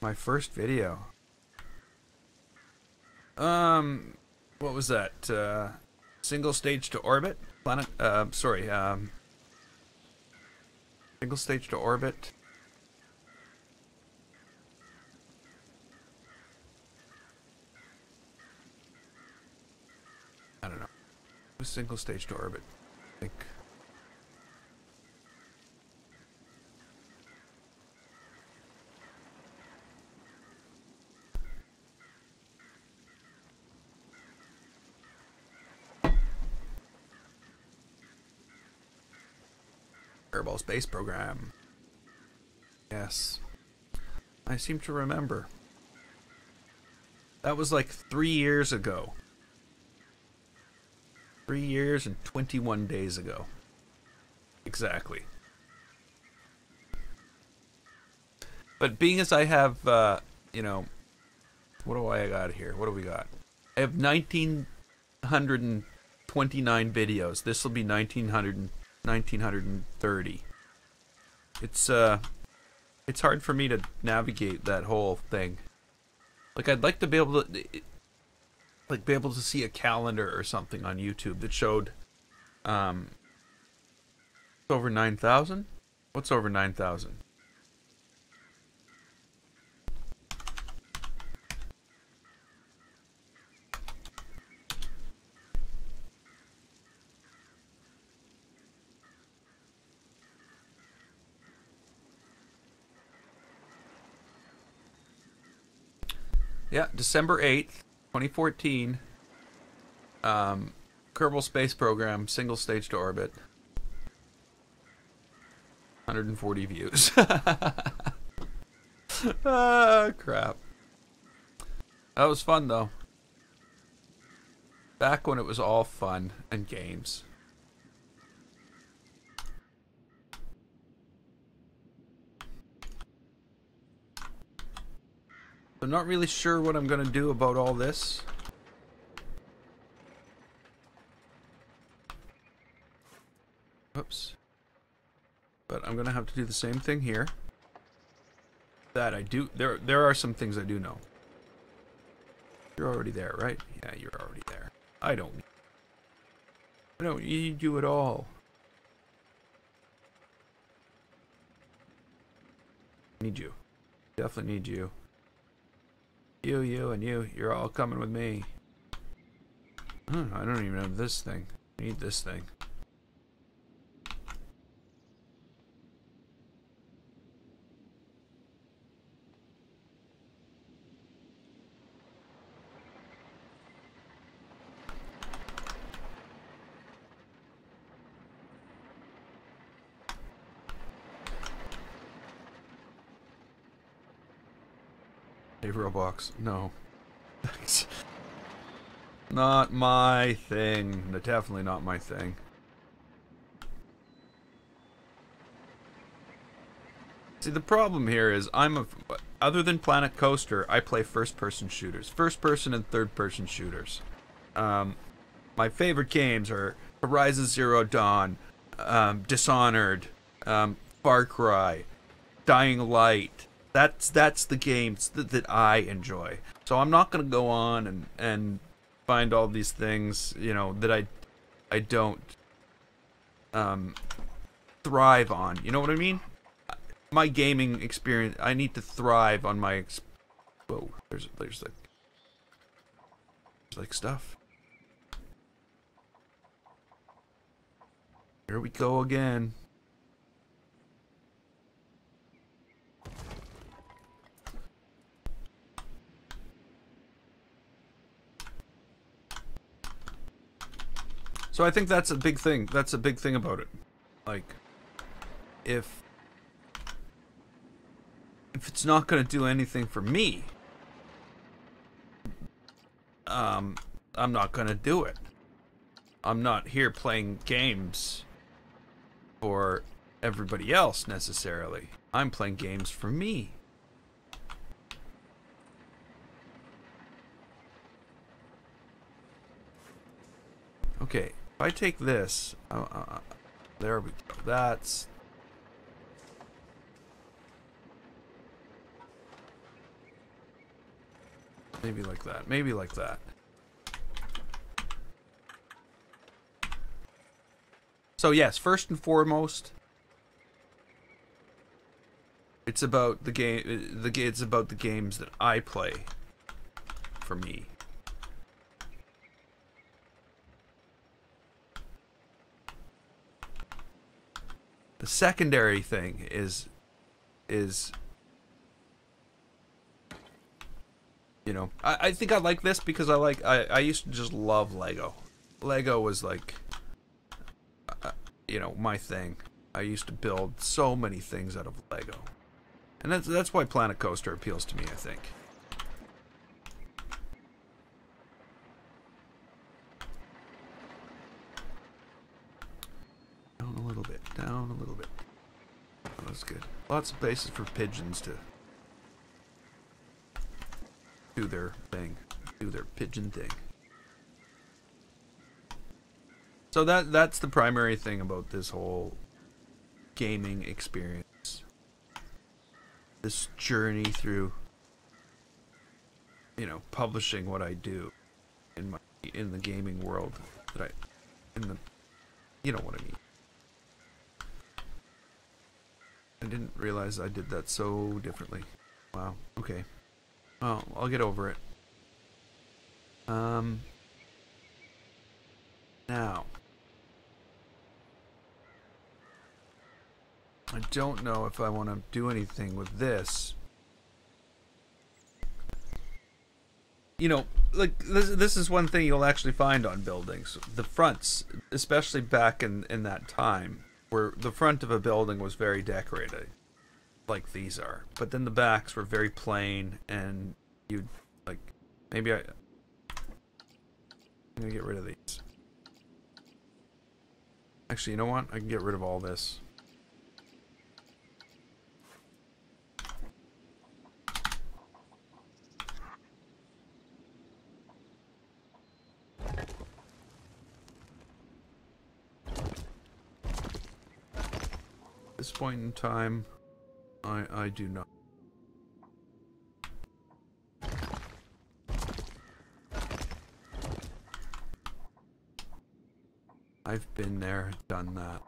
My first video. What was that? Single stage to orbit? Planet, sorry, single stage to orbit. I don't know. It was single stage to orbit, I think. Kerbal Space Program. Yes. I seem to remember. That was like 3 years ago. 3 years and 21 days ago. Exactly. But being as I have, you know, what do I got here? What do we got? I have 1,929 videos. This will be 1,930. It's hard for me to navigate that whole thing. Like, I'd like to be able to, like, be able to see a calendar or something on YouTube that showed, over 9,000? What's over 9,000? Yeah, December 8th, 2014. Kerbal Space Program, single stage to orbit. 140 views. Ah, crap. That was fun, though. Back when it was all fun and games. I'm not really sure what I'm gonna do about all this. Oops. But I'm gonna have to do the same thing here. That I do. There are some things I do know. You're already there, right? Yeah, you're already there. I don't need you at all. Need you. Definitely need you. You, and you. You're all coming with me. I don't even have this thing. I need this thing. Hey, Roblox. No. Not my thing. Definitely not my thing. See, the problem here is other than Planet Coaster, I play first-person shooters. First-person and third-person shooters. My favorite games are Horizon Zero Dawn, Dishonored, Far Cry, Dying Light. That's the games that I enjoy. So I'm not gonna go on and find all these things, you know, that I don't thrive on. You know what I mean? My gaming experience, I need to thrive on my whoa, there's like stuff. Here we go again. So I think that's a big thing. That's a big thing about it. Like, if it's not going to do anything for me, I'm not going to do it. I'm not here playing games for everybody else necessarily. I'm playing games for me. Okay, if I take this, there we go. That's maybe like that. Maybe like that. So yes, first and foremost, it's about the game. It's about the games that I play for me. The secondary thing is you know, I think I like this because I used to just love Lego. Lego was like, you know, my thing. I used to build so many things out of Lego. And that's why Planet Coaster appeals to me, I think. Down a little bit, down a little bit. Oh, that's good. Lots of places for pigeons to do their thing. Do their pigeon thing. So that's the primary thing about this whole gaming experience. This journey through, you know, publishing what I do in the gaming world, you know what I mean. I didn't realize I did that so differently. Wow. Okay. Well, I'll get over it. Now, I don't know if I want to do anything with this. You know, like this is one thing you'll actually find on buildings. The fronts, especially back in that time, where the front of a building was very decorated, like these are. But then the backs were very plain, and you'd, like, maybe I'm gonna get rid of these. Actually, you know what? I can get rid of all this. At this point in time, I do not. I've been there, done that.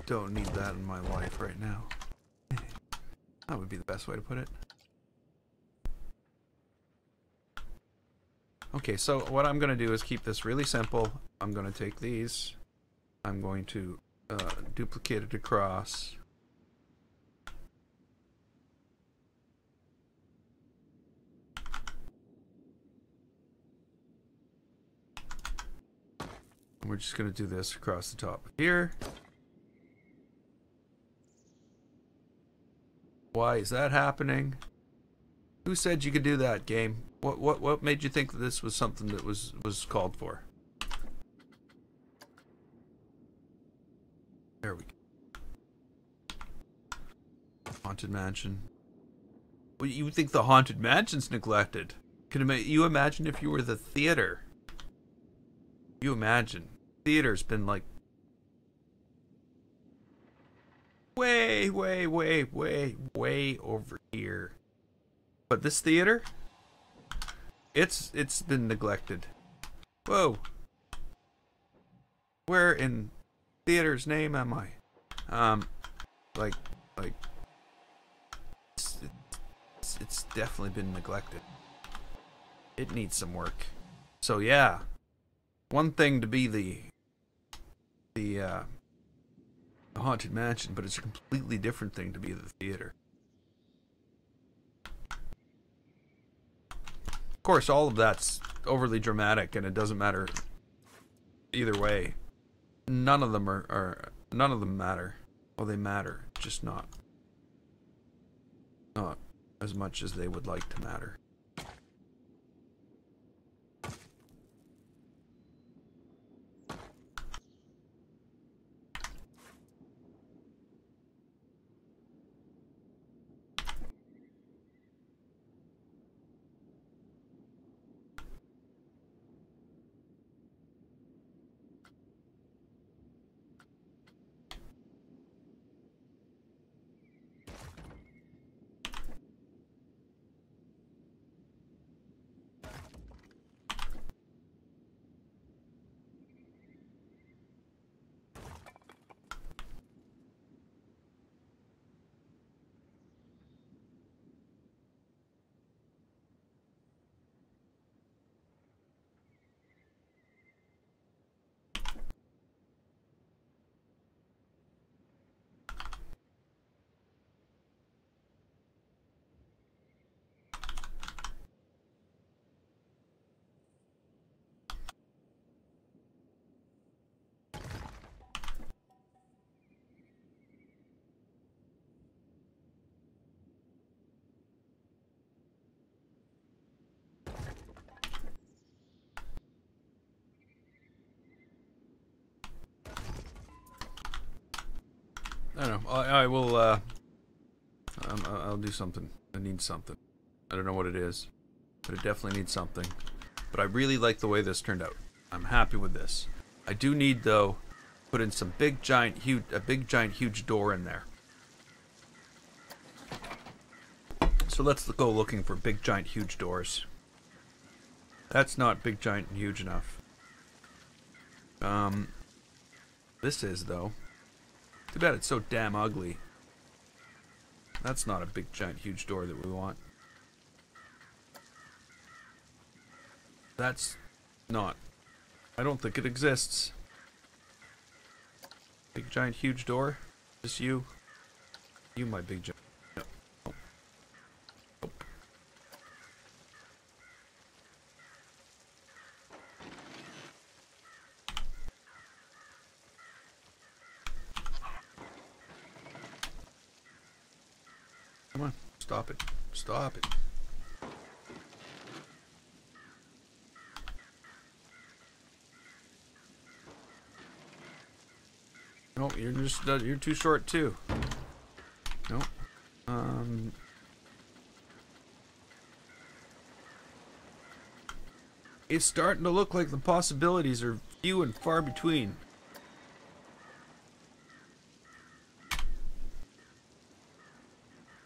Don't need that in my life right now. That would be the best way to put it. Okay, so what I'm going to do is keep this really simple. I'm going to take these. I'm going to duplicate it across. And we're just going to do this across the top of here. Why is that happening? Who said you could do that, game? What made you think that this was something that was called for? There we go. Haunted Mansion. Well, you think the Haunted Mansion's neglected? Can you imagine if you were the theater? You imagine. Theater's been like way over here. But this theater, it's been neglected. Whoa. Where in theater's name am I? Like it's definitely been neglected. It needs some work. So yeah, one thing to be the Haunted Mansion, but it's a completely different thing to be the theater. Of course, all of that's overly dramatic, and it doesn't matter either way. None of them none of them matter. Well, they matter, just not as much as they would like to matter. I don't know. I will, I'll do something. I need something. I don't know what it is, but it definitely needs something. But I really like the way this turned out. I'm happy with this. I do need, though, put in some big giant huge door in there. So let's go looking for big giant huge doors. That's not big giant and huge enough. This is, though. Too bad it's so damn ugly. That's not a big giant huge door that we want. That's not. I don't think it exists. Big giant huge door? Just you? You my big giant. No. Oh. Nope. Come on, stop it. Stop it. No, you're just you're too short too. No. It's starting to look like the possibilities are few and far between.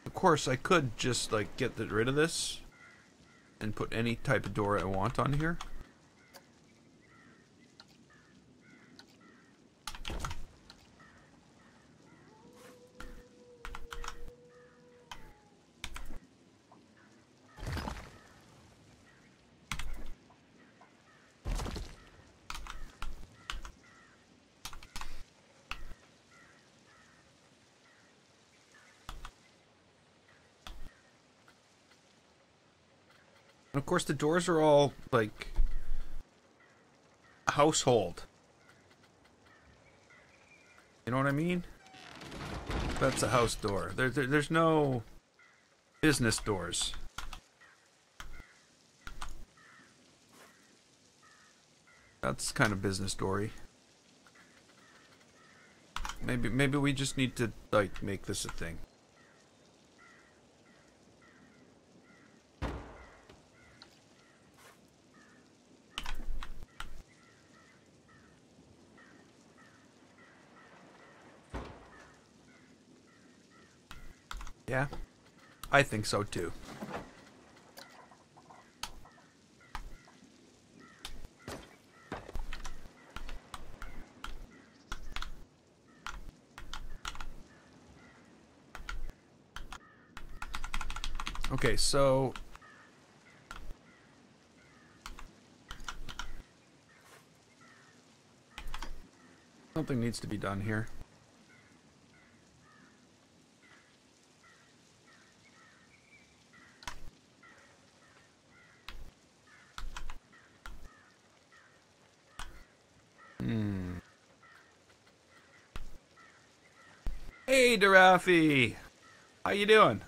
Of course, I could just like get rid of this and put any type of door I want on here. And of course, the doors are all like household. You know what I mean? That's a house door. There's no business doors. That's kind of business story. Maybe we just need to like make this a thing. Yeah, I think so too. Okay, so something needs to be done here. Hey, Darafi! How you doing?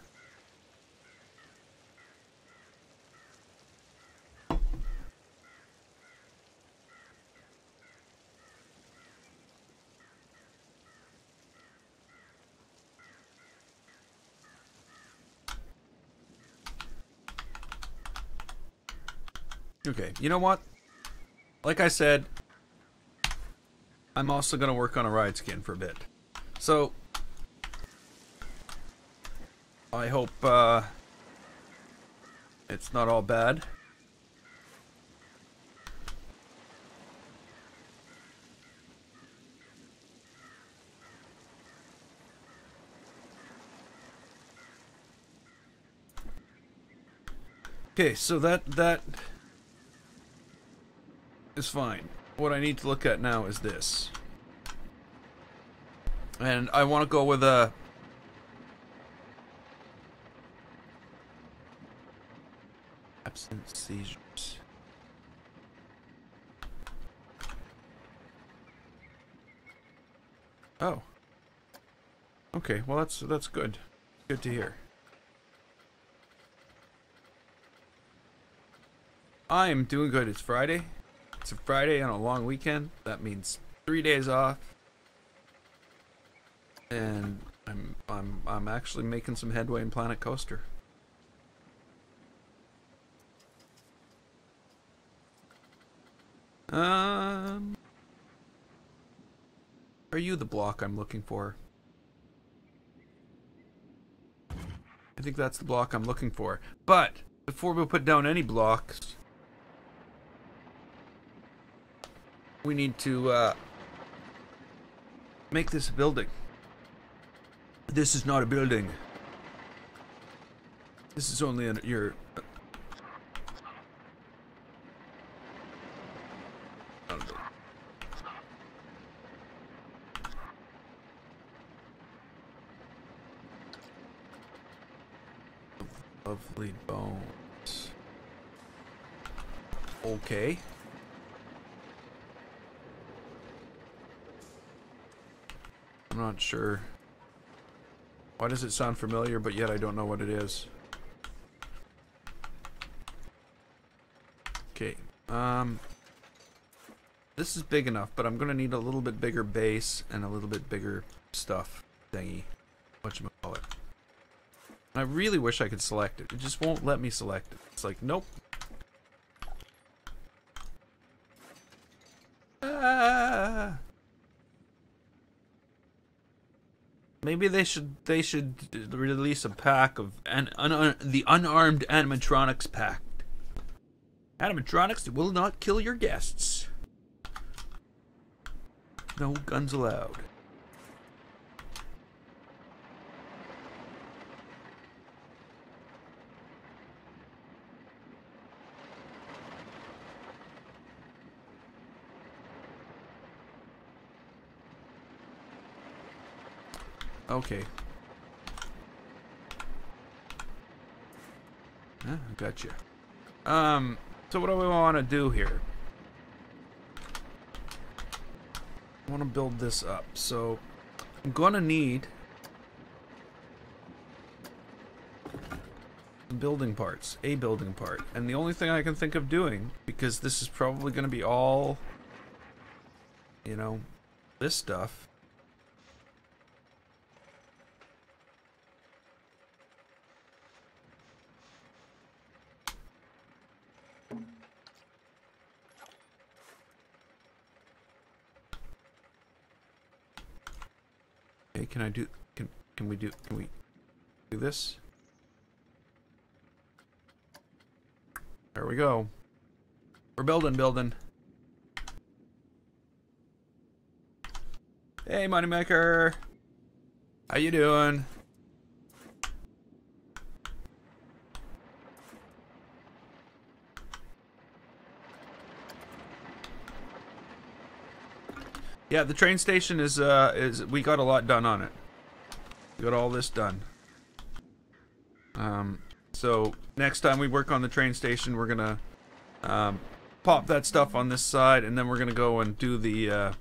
Okay, you know what? Like I said, I'm also going to work on a ride skin for a bit. So, I hope it's not all bad. Okay, so that is fine. What I need to look at now is this. And I want to go with a absent seizures. Oh. Okay, well that's good. Good to hear. I am doing good. It's Friday. It's a Friday on a long weekend. That means 3 days off. And I'm actually making some headway in Planet Coaster. Are you the block I'm looking for? I think that's the block I'm looking for. But before we put down any blocks, we need to make this a building. This is not a building. This is only your lovely bones. Okay. I'm not sure. Why does it sound familiar, but yet I don't know what it is? Okay. This is big enough, but I'm gonna need a little bit bigger base and a little bit bigger stuff thingy. Whatchamacallit. I really wish I could select it. It just won't let me select it. It's like, nope. Ah. Maybe they should release a pack of the unarmed animatronics pack. Animatronics that will not kill your guests. No guns allowed. Okay. I gotcha. So what do we want to do here? I want to build this up. So I'm gonna need building parts, a building part, and the only thing I can think of doing, because this is probably gonna be all, you know, this stuff. Okay, can we do this? There we go. We're building. Hey, Moneymaker. How you doing? Yeah, the train station is we got a lot done on it. We got all this done. So next time we work on the train station, we're gonna pop that stuff on this side, and then we're gonna go and do the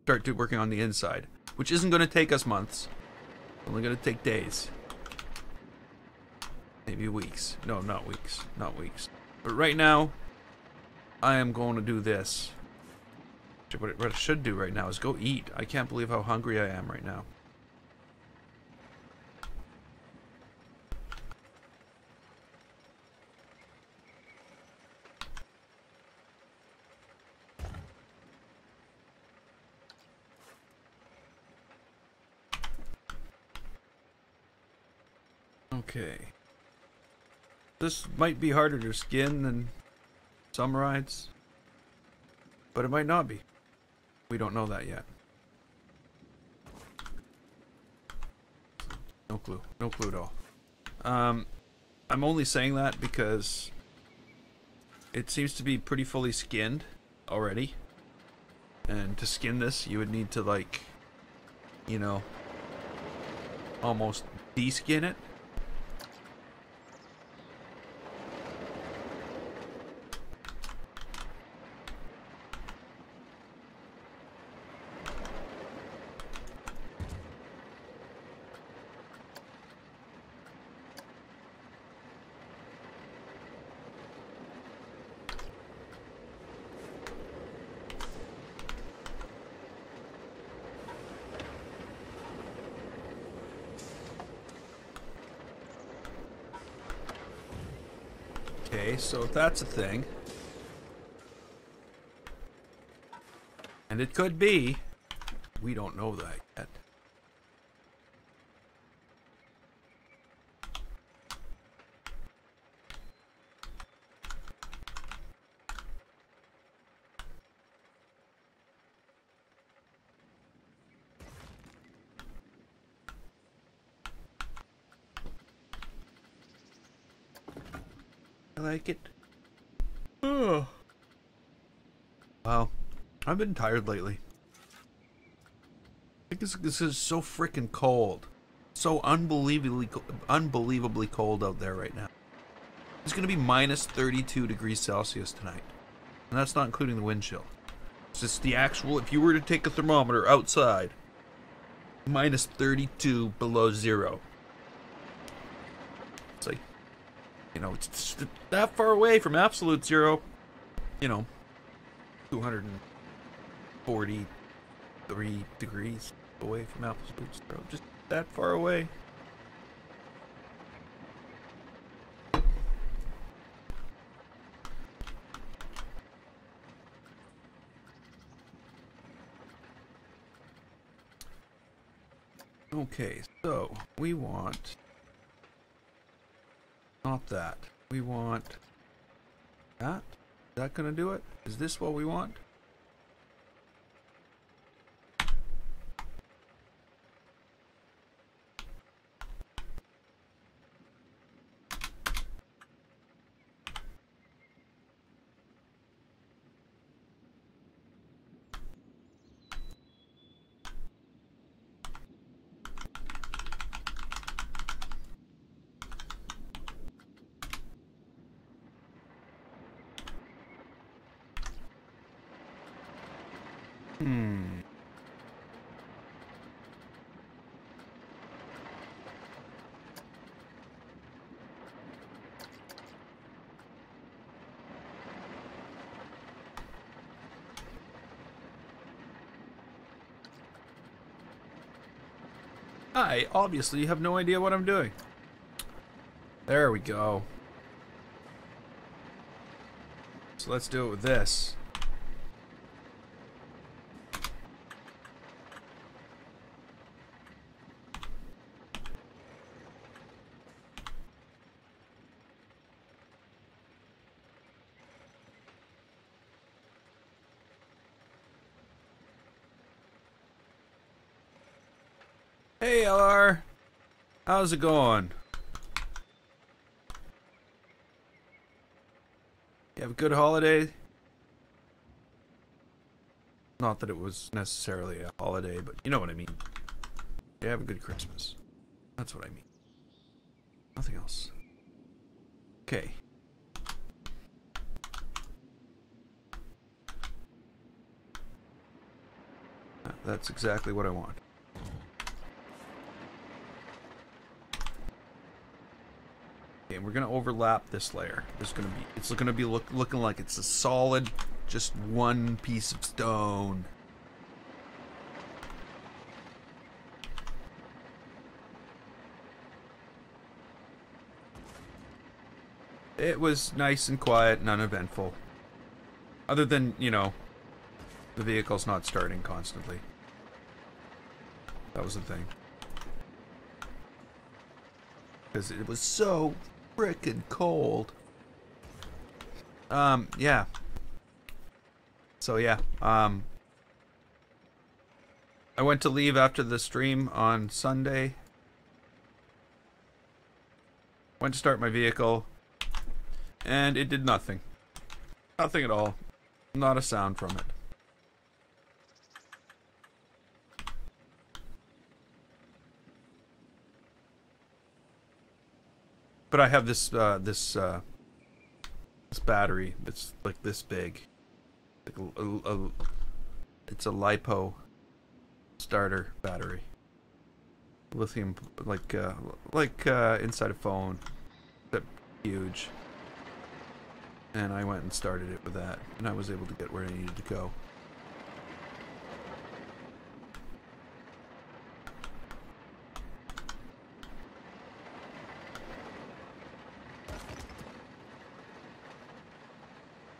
start working on the inside, which isn't gonna take us months. Only gonna take days. Maybe weeks. No, not weeks. Not weeks. But right now, I am going to do this. What I should do right now is go eat. I can't believe how hungry I am right now. Okay. This might be harder to skin than some rides, but it might not be. We don't know that yet. No clue. No clue at all. I'm only saying that because it seems to be pretty fully skinned already. And to skin this, you would need to, like, you know, almost de-skin it. Okay, so if that's a thing, and it could be, we don't know that yet. I like it. Oh. Wow. I've been tired lately. I think this is so freaking cold. So unbelievably cold out there right now. It's going to be minus 32 degrees Celsius tonight. And that's not including the wind chill. It's just the actual, if you were to take a thermometer outside, minus 32 below zero. It's like, you know, it's just that far away from absolute zero. You know, 243 degrees away from absolute zero. Just that far away. Okay, so we want not that. We want that. Is that gonna do it? Is this what we want? I obviously have no idea what I'm doing. There we go. So let's do it with this. Hey LR, how's it going? You have a good holiday? Not that it was necessarily a holiday, but you know what I mean. You have a good Christmas. That's what I mean. Nothing else. Okay. That's exactly what I want. Okay, we're gonna overlap this layer. It's gonna be looking like it's a solid, just one piece of stone. It was nice and quiet and uneventful. Other than, you know, the vehicle's not starting constantly. That was the thing. Because it was so frickin' cold. Yeah. So yeah, I went to leave after the stream on Sunday. Went to start my vehicle, and it did nothing. Nothing at all. Not a sound from it. But I have this this battery that's like this big. Like it's a LiPo starter battery. Lithium, like inside a phone. That huge. And I went and started it with that, and I was able to get where I needed to go.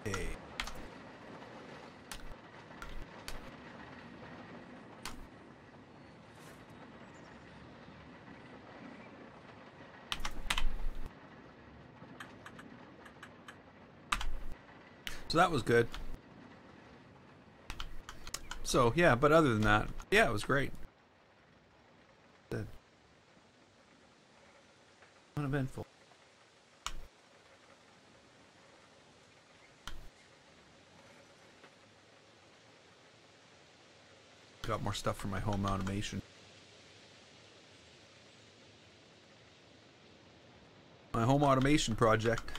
Okay. So that was good. So, yeah, but other than that, yeah, it was great. Good. Uneventful. Got more stuff for my home automation. My home automation project.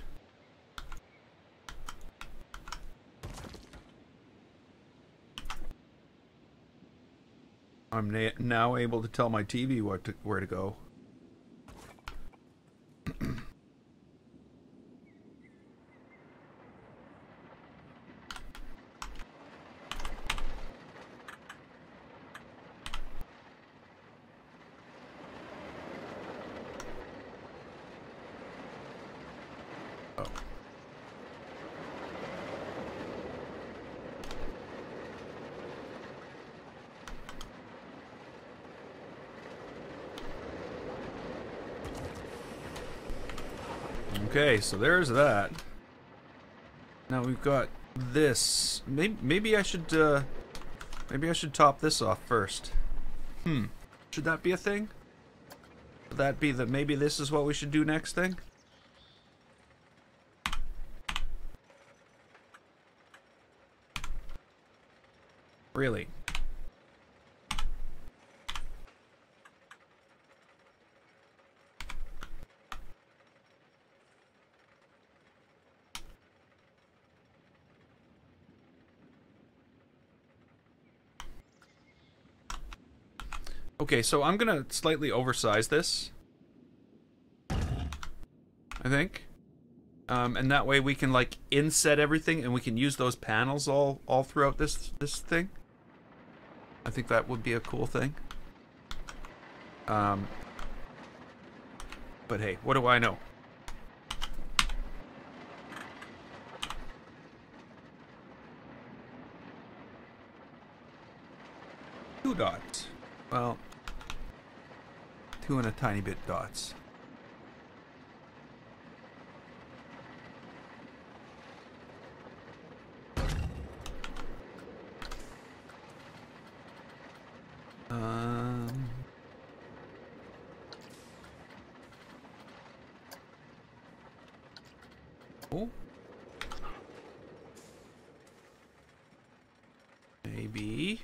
I'm now able to tell my TV where to go. Oh. Okay, so there's that. Now we've got this. Maybe I should top this off first. Should that be a thing? Would that be that maybe this is what we should do next thing? Really? Okay, so I'm gonna slightly oversize this, I think, and that way we can like inset everything, and we can use those panels all throughout this thing. I think that would be a cool thing. But hey, what do I know? Two dots. Well, two and a tiny bit dots. Oh. Maybe.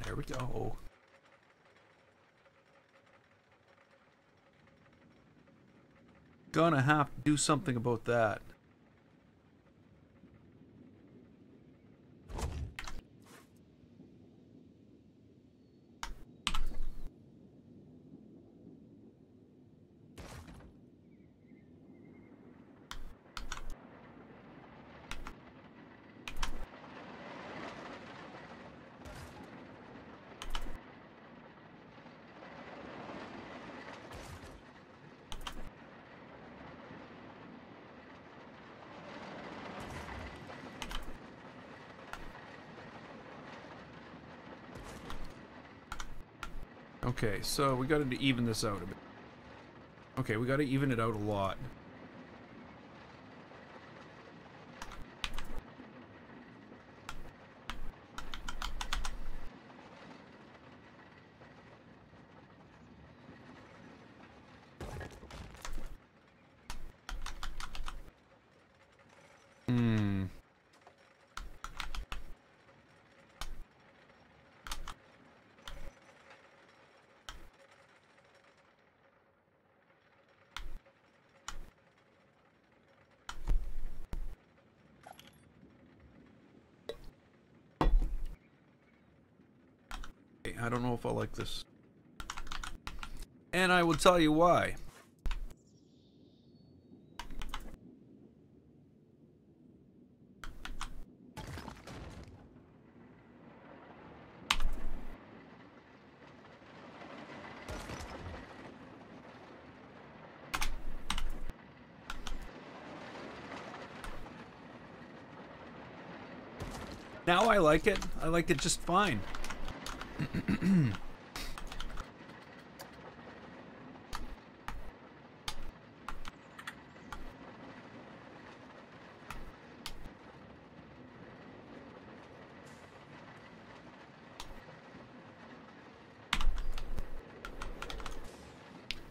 There we go. Gonna have to do something about that. Okay, so we got to even this out a bit. Okay, we got to even it out a lot. I don't know if I like this. And I will tell you why. Now I like it. I like it just fine.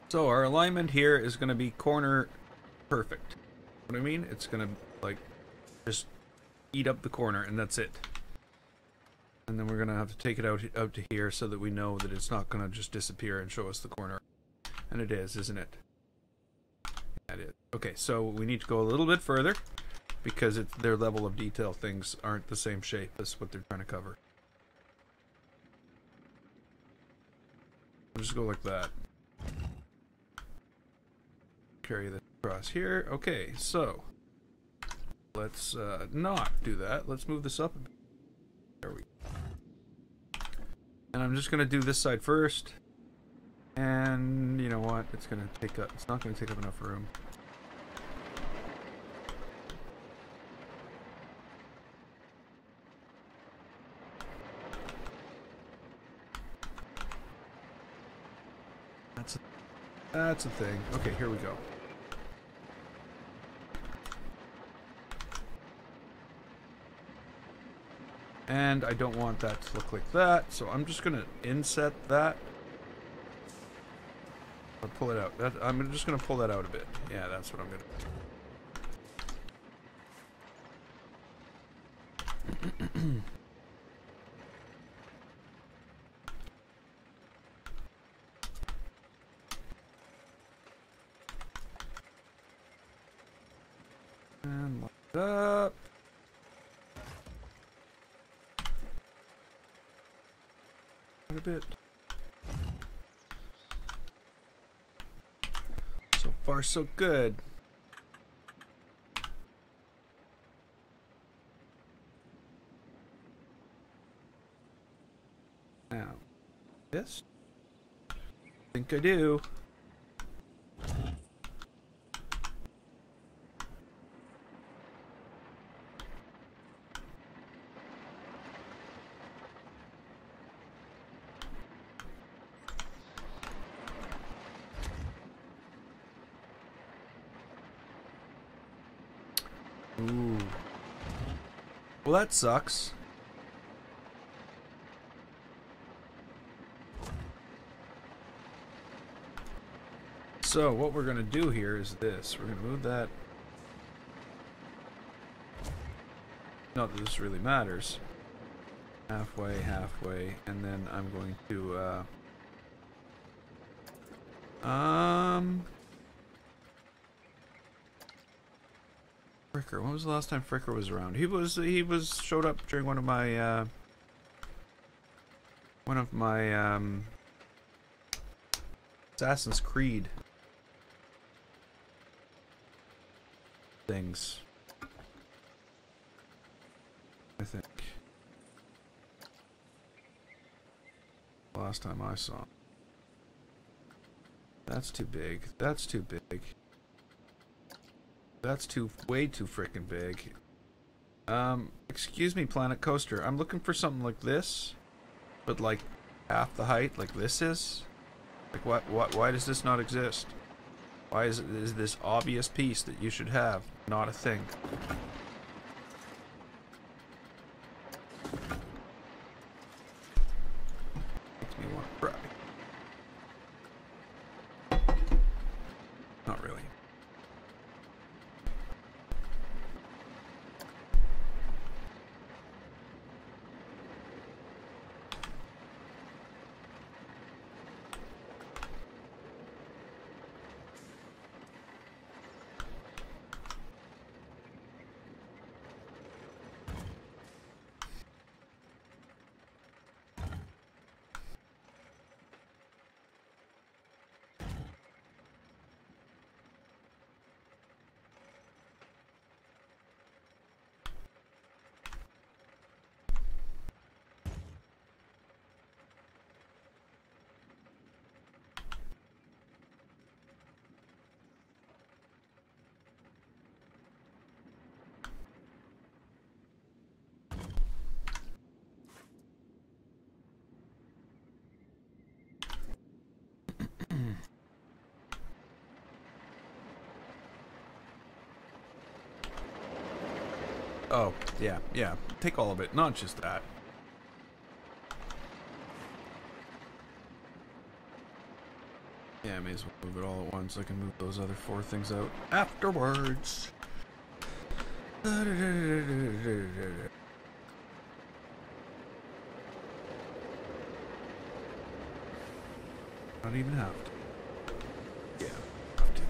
So our alignment here is going to be corner perfect. What I mean? It's going to like just eat up the corner and that's it. And then we're going to have to take it out to here so that we know that it's not going to just disappear and show us the corner. And it is, isn't it? Yeah, it is. Okay, so we need to go a little bit further because their level of detail things aren't the same shape as what they're trying to cover. We'll just go like that. Carry this across here. Okay, so let's not do that. Let's move this up a bit. There we go. And I'm just gonna do this side first. And you know what? It's not gonna take up enough room. That's a thing. Okay, here we go. And I don't want that to look like that, so I'm just gonna inset that. I'll pull it out. I'm just gonna pull that out a bit. Yeah, that's what I'm gonna do. And lock it up. A bit. So far, so good. Now, this. I think I do. Ooh. Well, that sucks. So, what we're going to do here is this. We're going to move that. Not that this really matters. Halfway, halfway, and then I'm going to, Fricker. When was the last time Fricker was around? He showed up during one of my Assassin's Creed things. I think. Last time I saw him. That's too big. That's too big. That's way too freaking big. Excuse me, Planet Coaster. I'm looking for something like this, but like half the height like this is? Like why does this not exist? Why is this obvious piece that you should have not a thing? Makes me want to cry. Not really. Oh, yeah, yeah. Take all of it, not just that. Yeah, I may as well move it all at once. I can move those other 4 things out afterwards. Not even have to. Yeah, have to.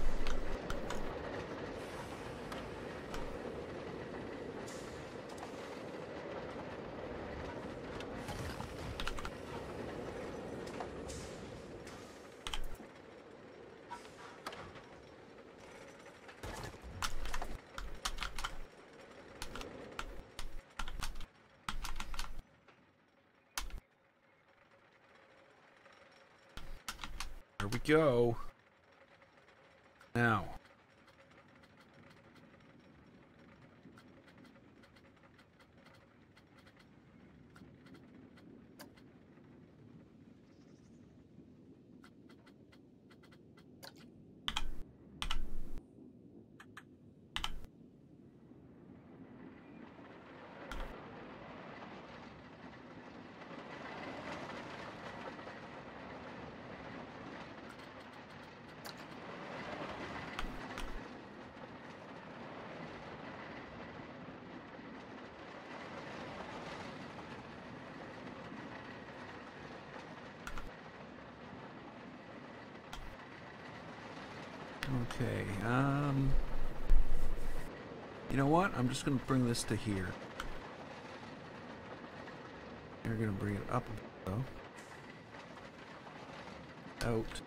There we go. Now. Okay, you know what? I'm just gonna bring this to here. You're gonna bring it up a bit, though. Out.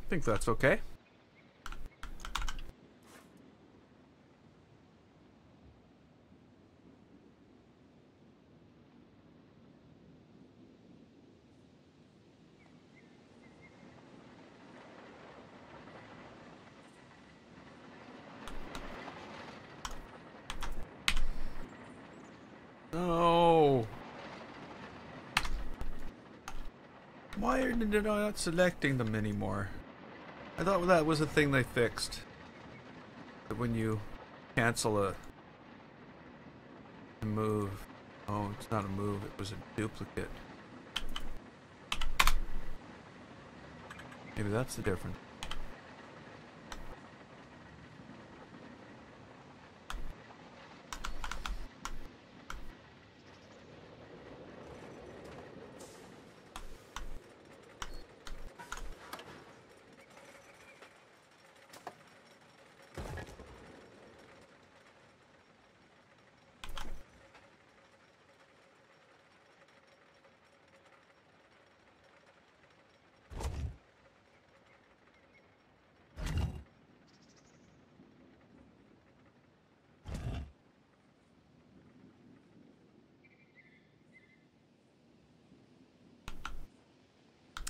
I think that's okay. No. Why are they not selecting them anymore? I thought that was a thing they fixed. That when you cancel a move. Oh, it's not a move, it was a duplicate. Maybe that's the difference.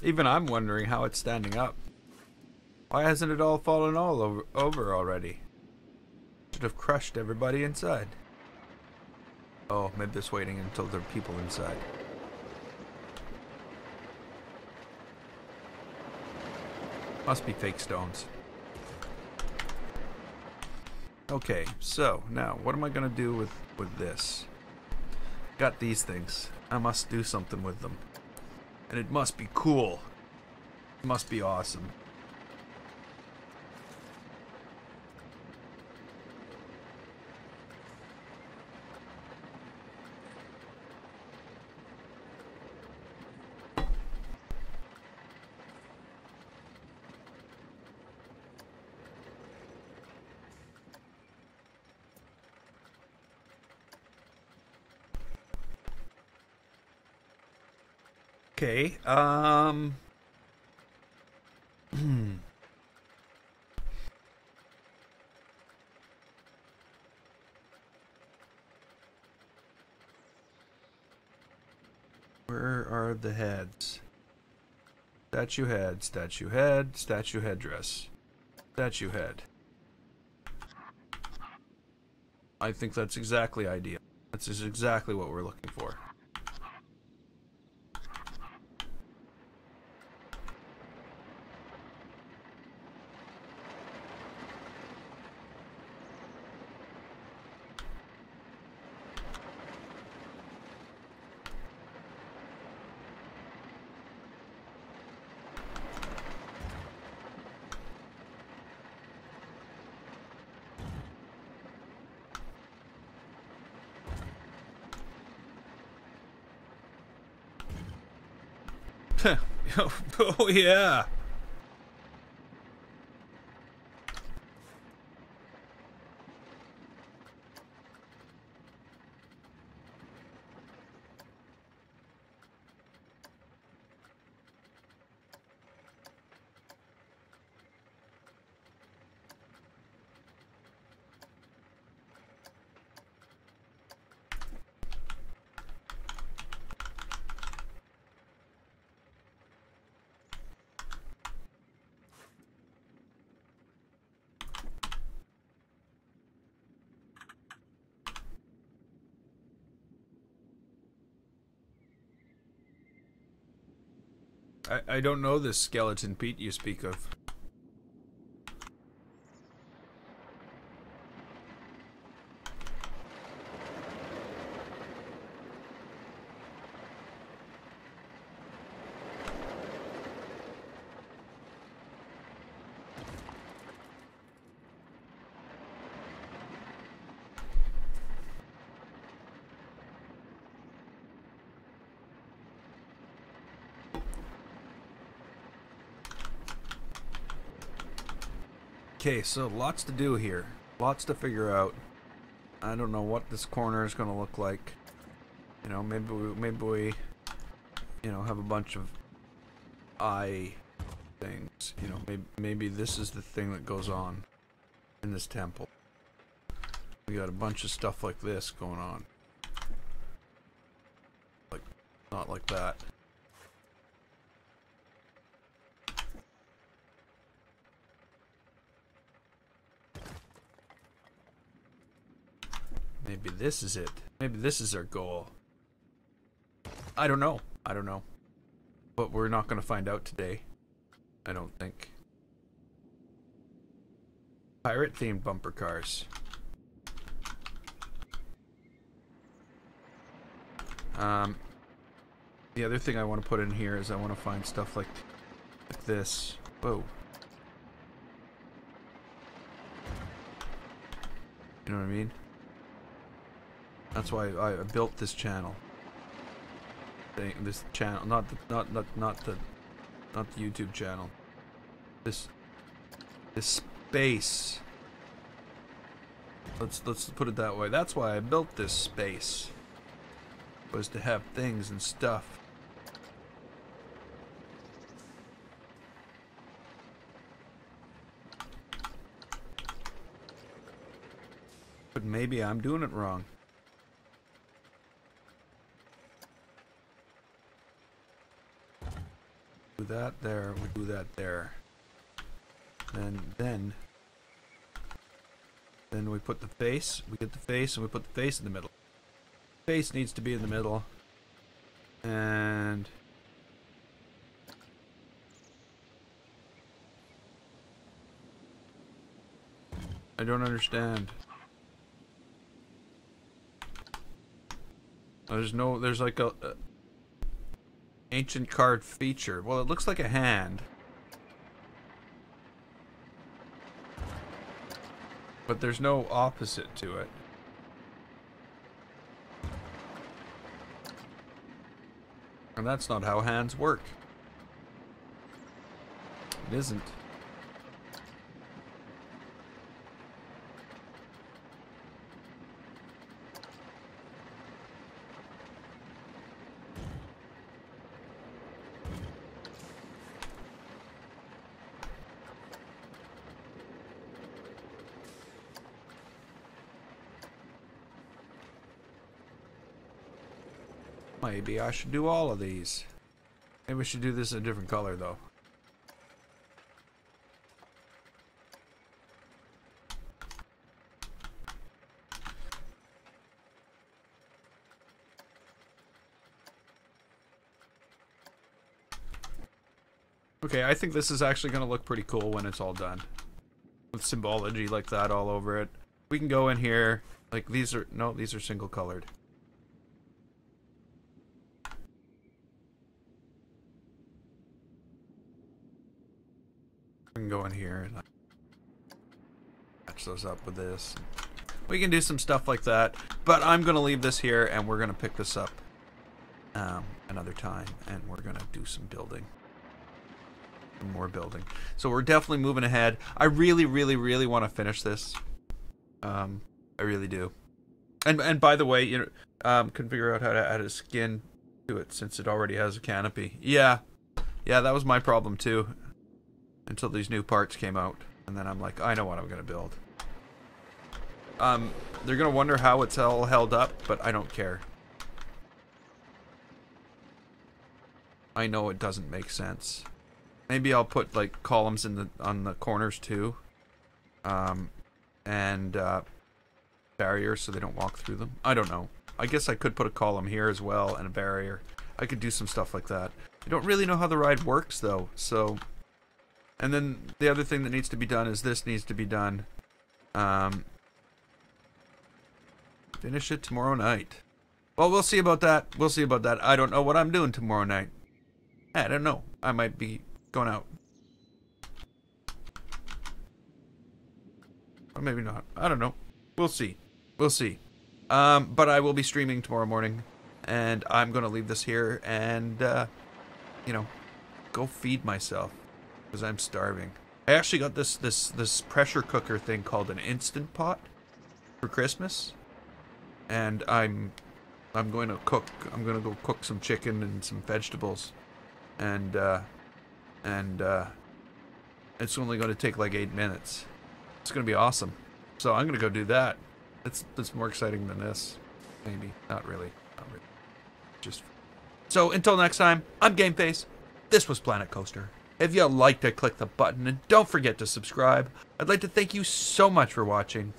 Even I'm wondering how it's standing up. Why hasn't it all fallen all over already? Should have crushed everybody inside. Oh, maybe it's waiting until there are people inside. Must be fake stones. Okay, so now what am I gonna do with this? Got these things. I must do something with them. And it must be cool. It must be awesome. Okay, where are the heads? Statue head, statue head, statue headdress. Statue head. I think that's exactly ideal. That's exactly what we're looking for. Oh yeah. I don't know this skeleton Pete you speak of. Okay, so lots to do here. Lots to figure out. I don't know what this corner is going to look like. You know, maybe we you know, have a bunch of eye things. things. You know, maybe this is the thing that goes on in this temple. We got a bunch of stuff like this going on. Like, not like that. Maybe this is it. Maybe this is our goal. I don't know. I don't know. But we're not going to find out today. I don't think. Pirate-themed bumper cars. The other thing I want to put in here is I want to find stuff like this. Whoa. You know what I mean? That's why I built this channel. This channel, not the YouTube channel. This space. Let's put it that way. That's why I built this space. Was to have things and stuff. But maybe I'm doing it wrong. Do that there, we do that there. Then we put the face, we get the face, and we put the face in the middle. Face needs to be in the middle. And I don't understand. There's like a ancient card feature. Well, it looks like a hand. But there's no opposite to it. And that's not how hands work. It isn't. Maybe I should do all of these. Maybe we should do this in a different color, though. Okay, I think this is actually going to look pretty cool when it's all done. With symbology like that all over it. We can go in here. Like, these are... No, these are single colored. We can go in here and match those up with this. We can do some stuff like that, but I'm gonna leave this here and we're gonna pick this up another time, and we're gonna do some building, more building. So we're definitely moving ahead. I really want to finish this. I really do. And by the way, you know, can figure out how to add a skin to it since it already has a canopy. Yeah, that was my problem too. Until these new parts came out, and then I'm like, I know what I'm gonna build. They're gonna wonder how it's all held up, but I don't care. I know it doesn't make sense. Maybe I'll put like columns on the corners too, and barriers so they don't walk through them. I don't know. I guess I could put a column here as well and a barrier. I could do some stuff like that. I don't really know how the ride works though, so. And then the other thing that needs to be done is this needs to be done. Finish it tomorrow night. Well, we'll see about that. We'll see about that. I don't know what I'm doing tomorrow night. I don't know. I might be going out. Or maybe not. I don't know. We'll see. We'll see. But I will be streaming tomorrow morning. And I'm going to leave this here and, you know, go feed myself. Because I'm starving. I actually got this pressure cooker thing called an Instant Pot for Christmas, and I'm going to cook. I'm going to go cook some chicken and some vegetables, and It's only going to take like 8 minutes. It's going to be awesome. So I'm going to go do that. That's more exciting than this. Maybe. Not really. Not really. Just. So until next time, I'm GameFace. This was Planet Coaster. If you liked it, click the button and don't forget to subscribe. I'd like to thank you so much for watching.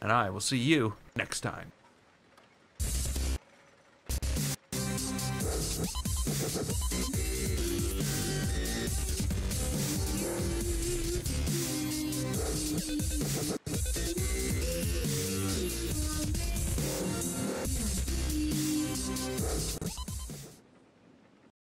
And I will see you next time.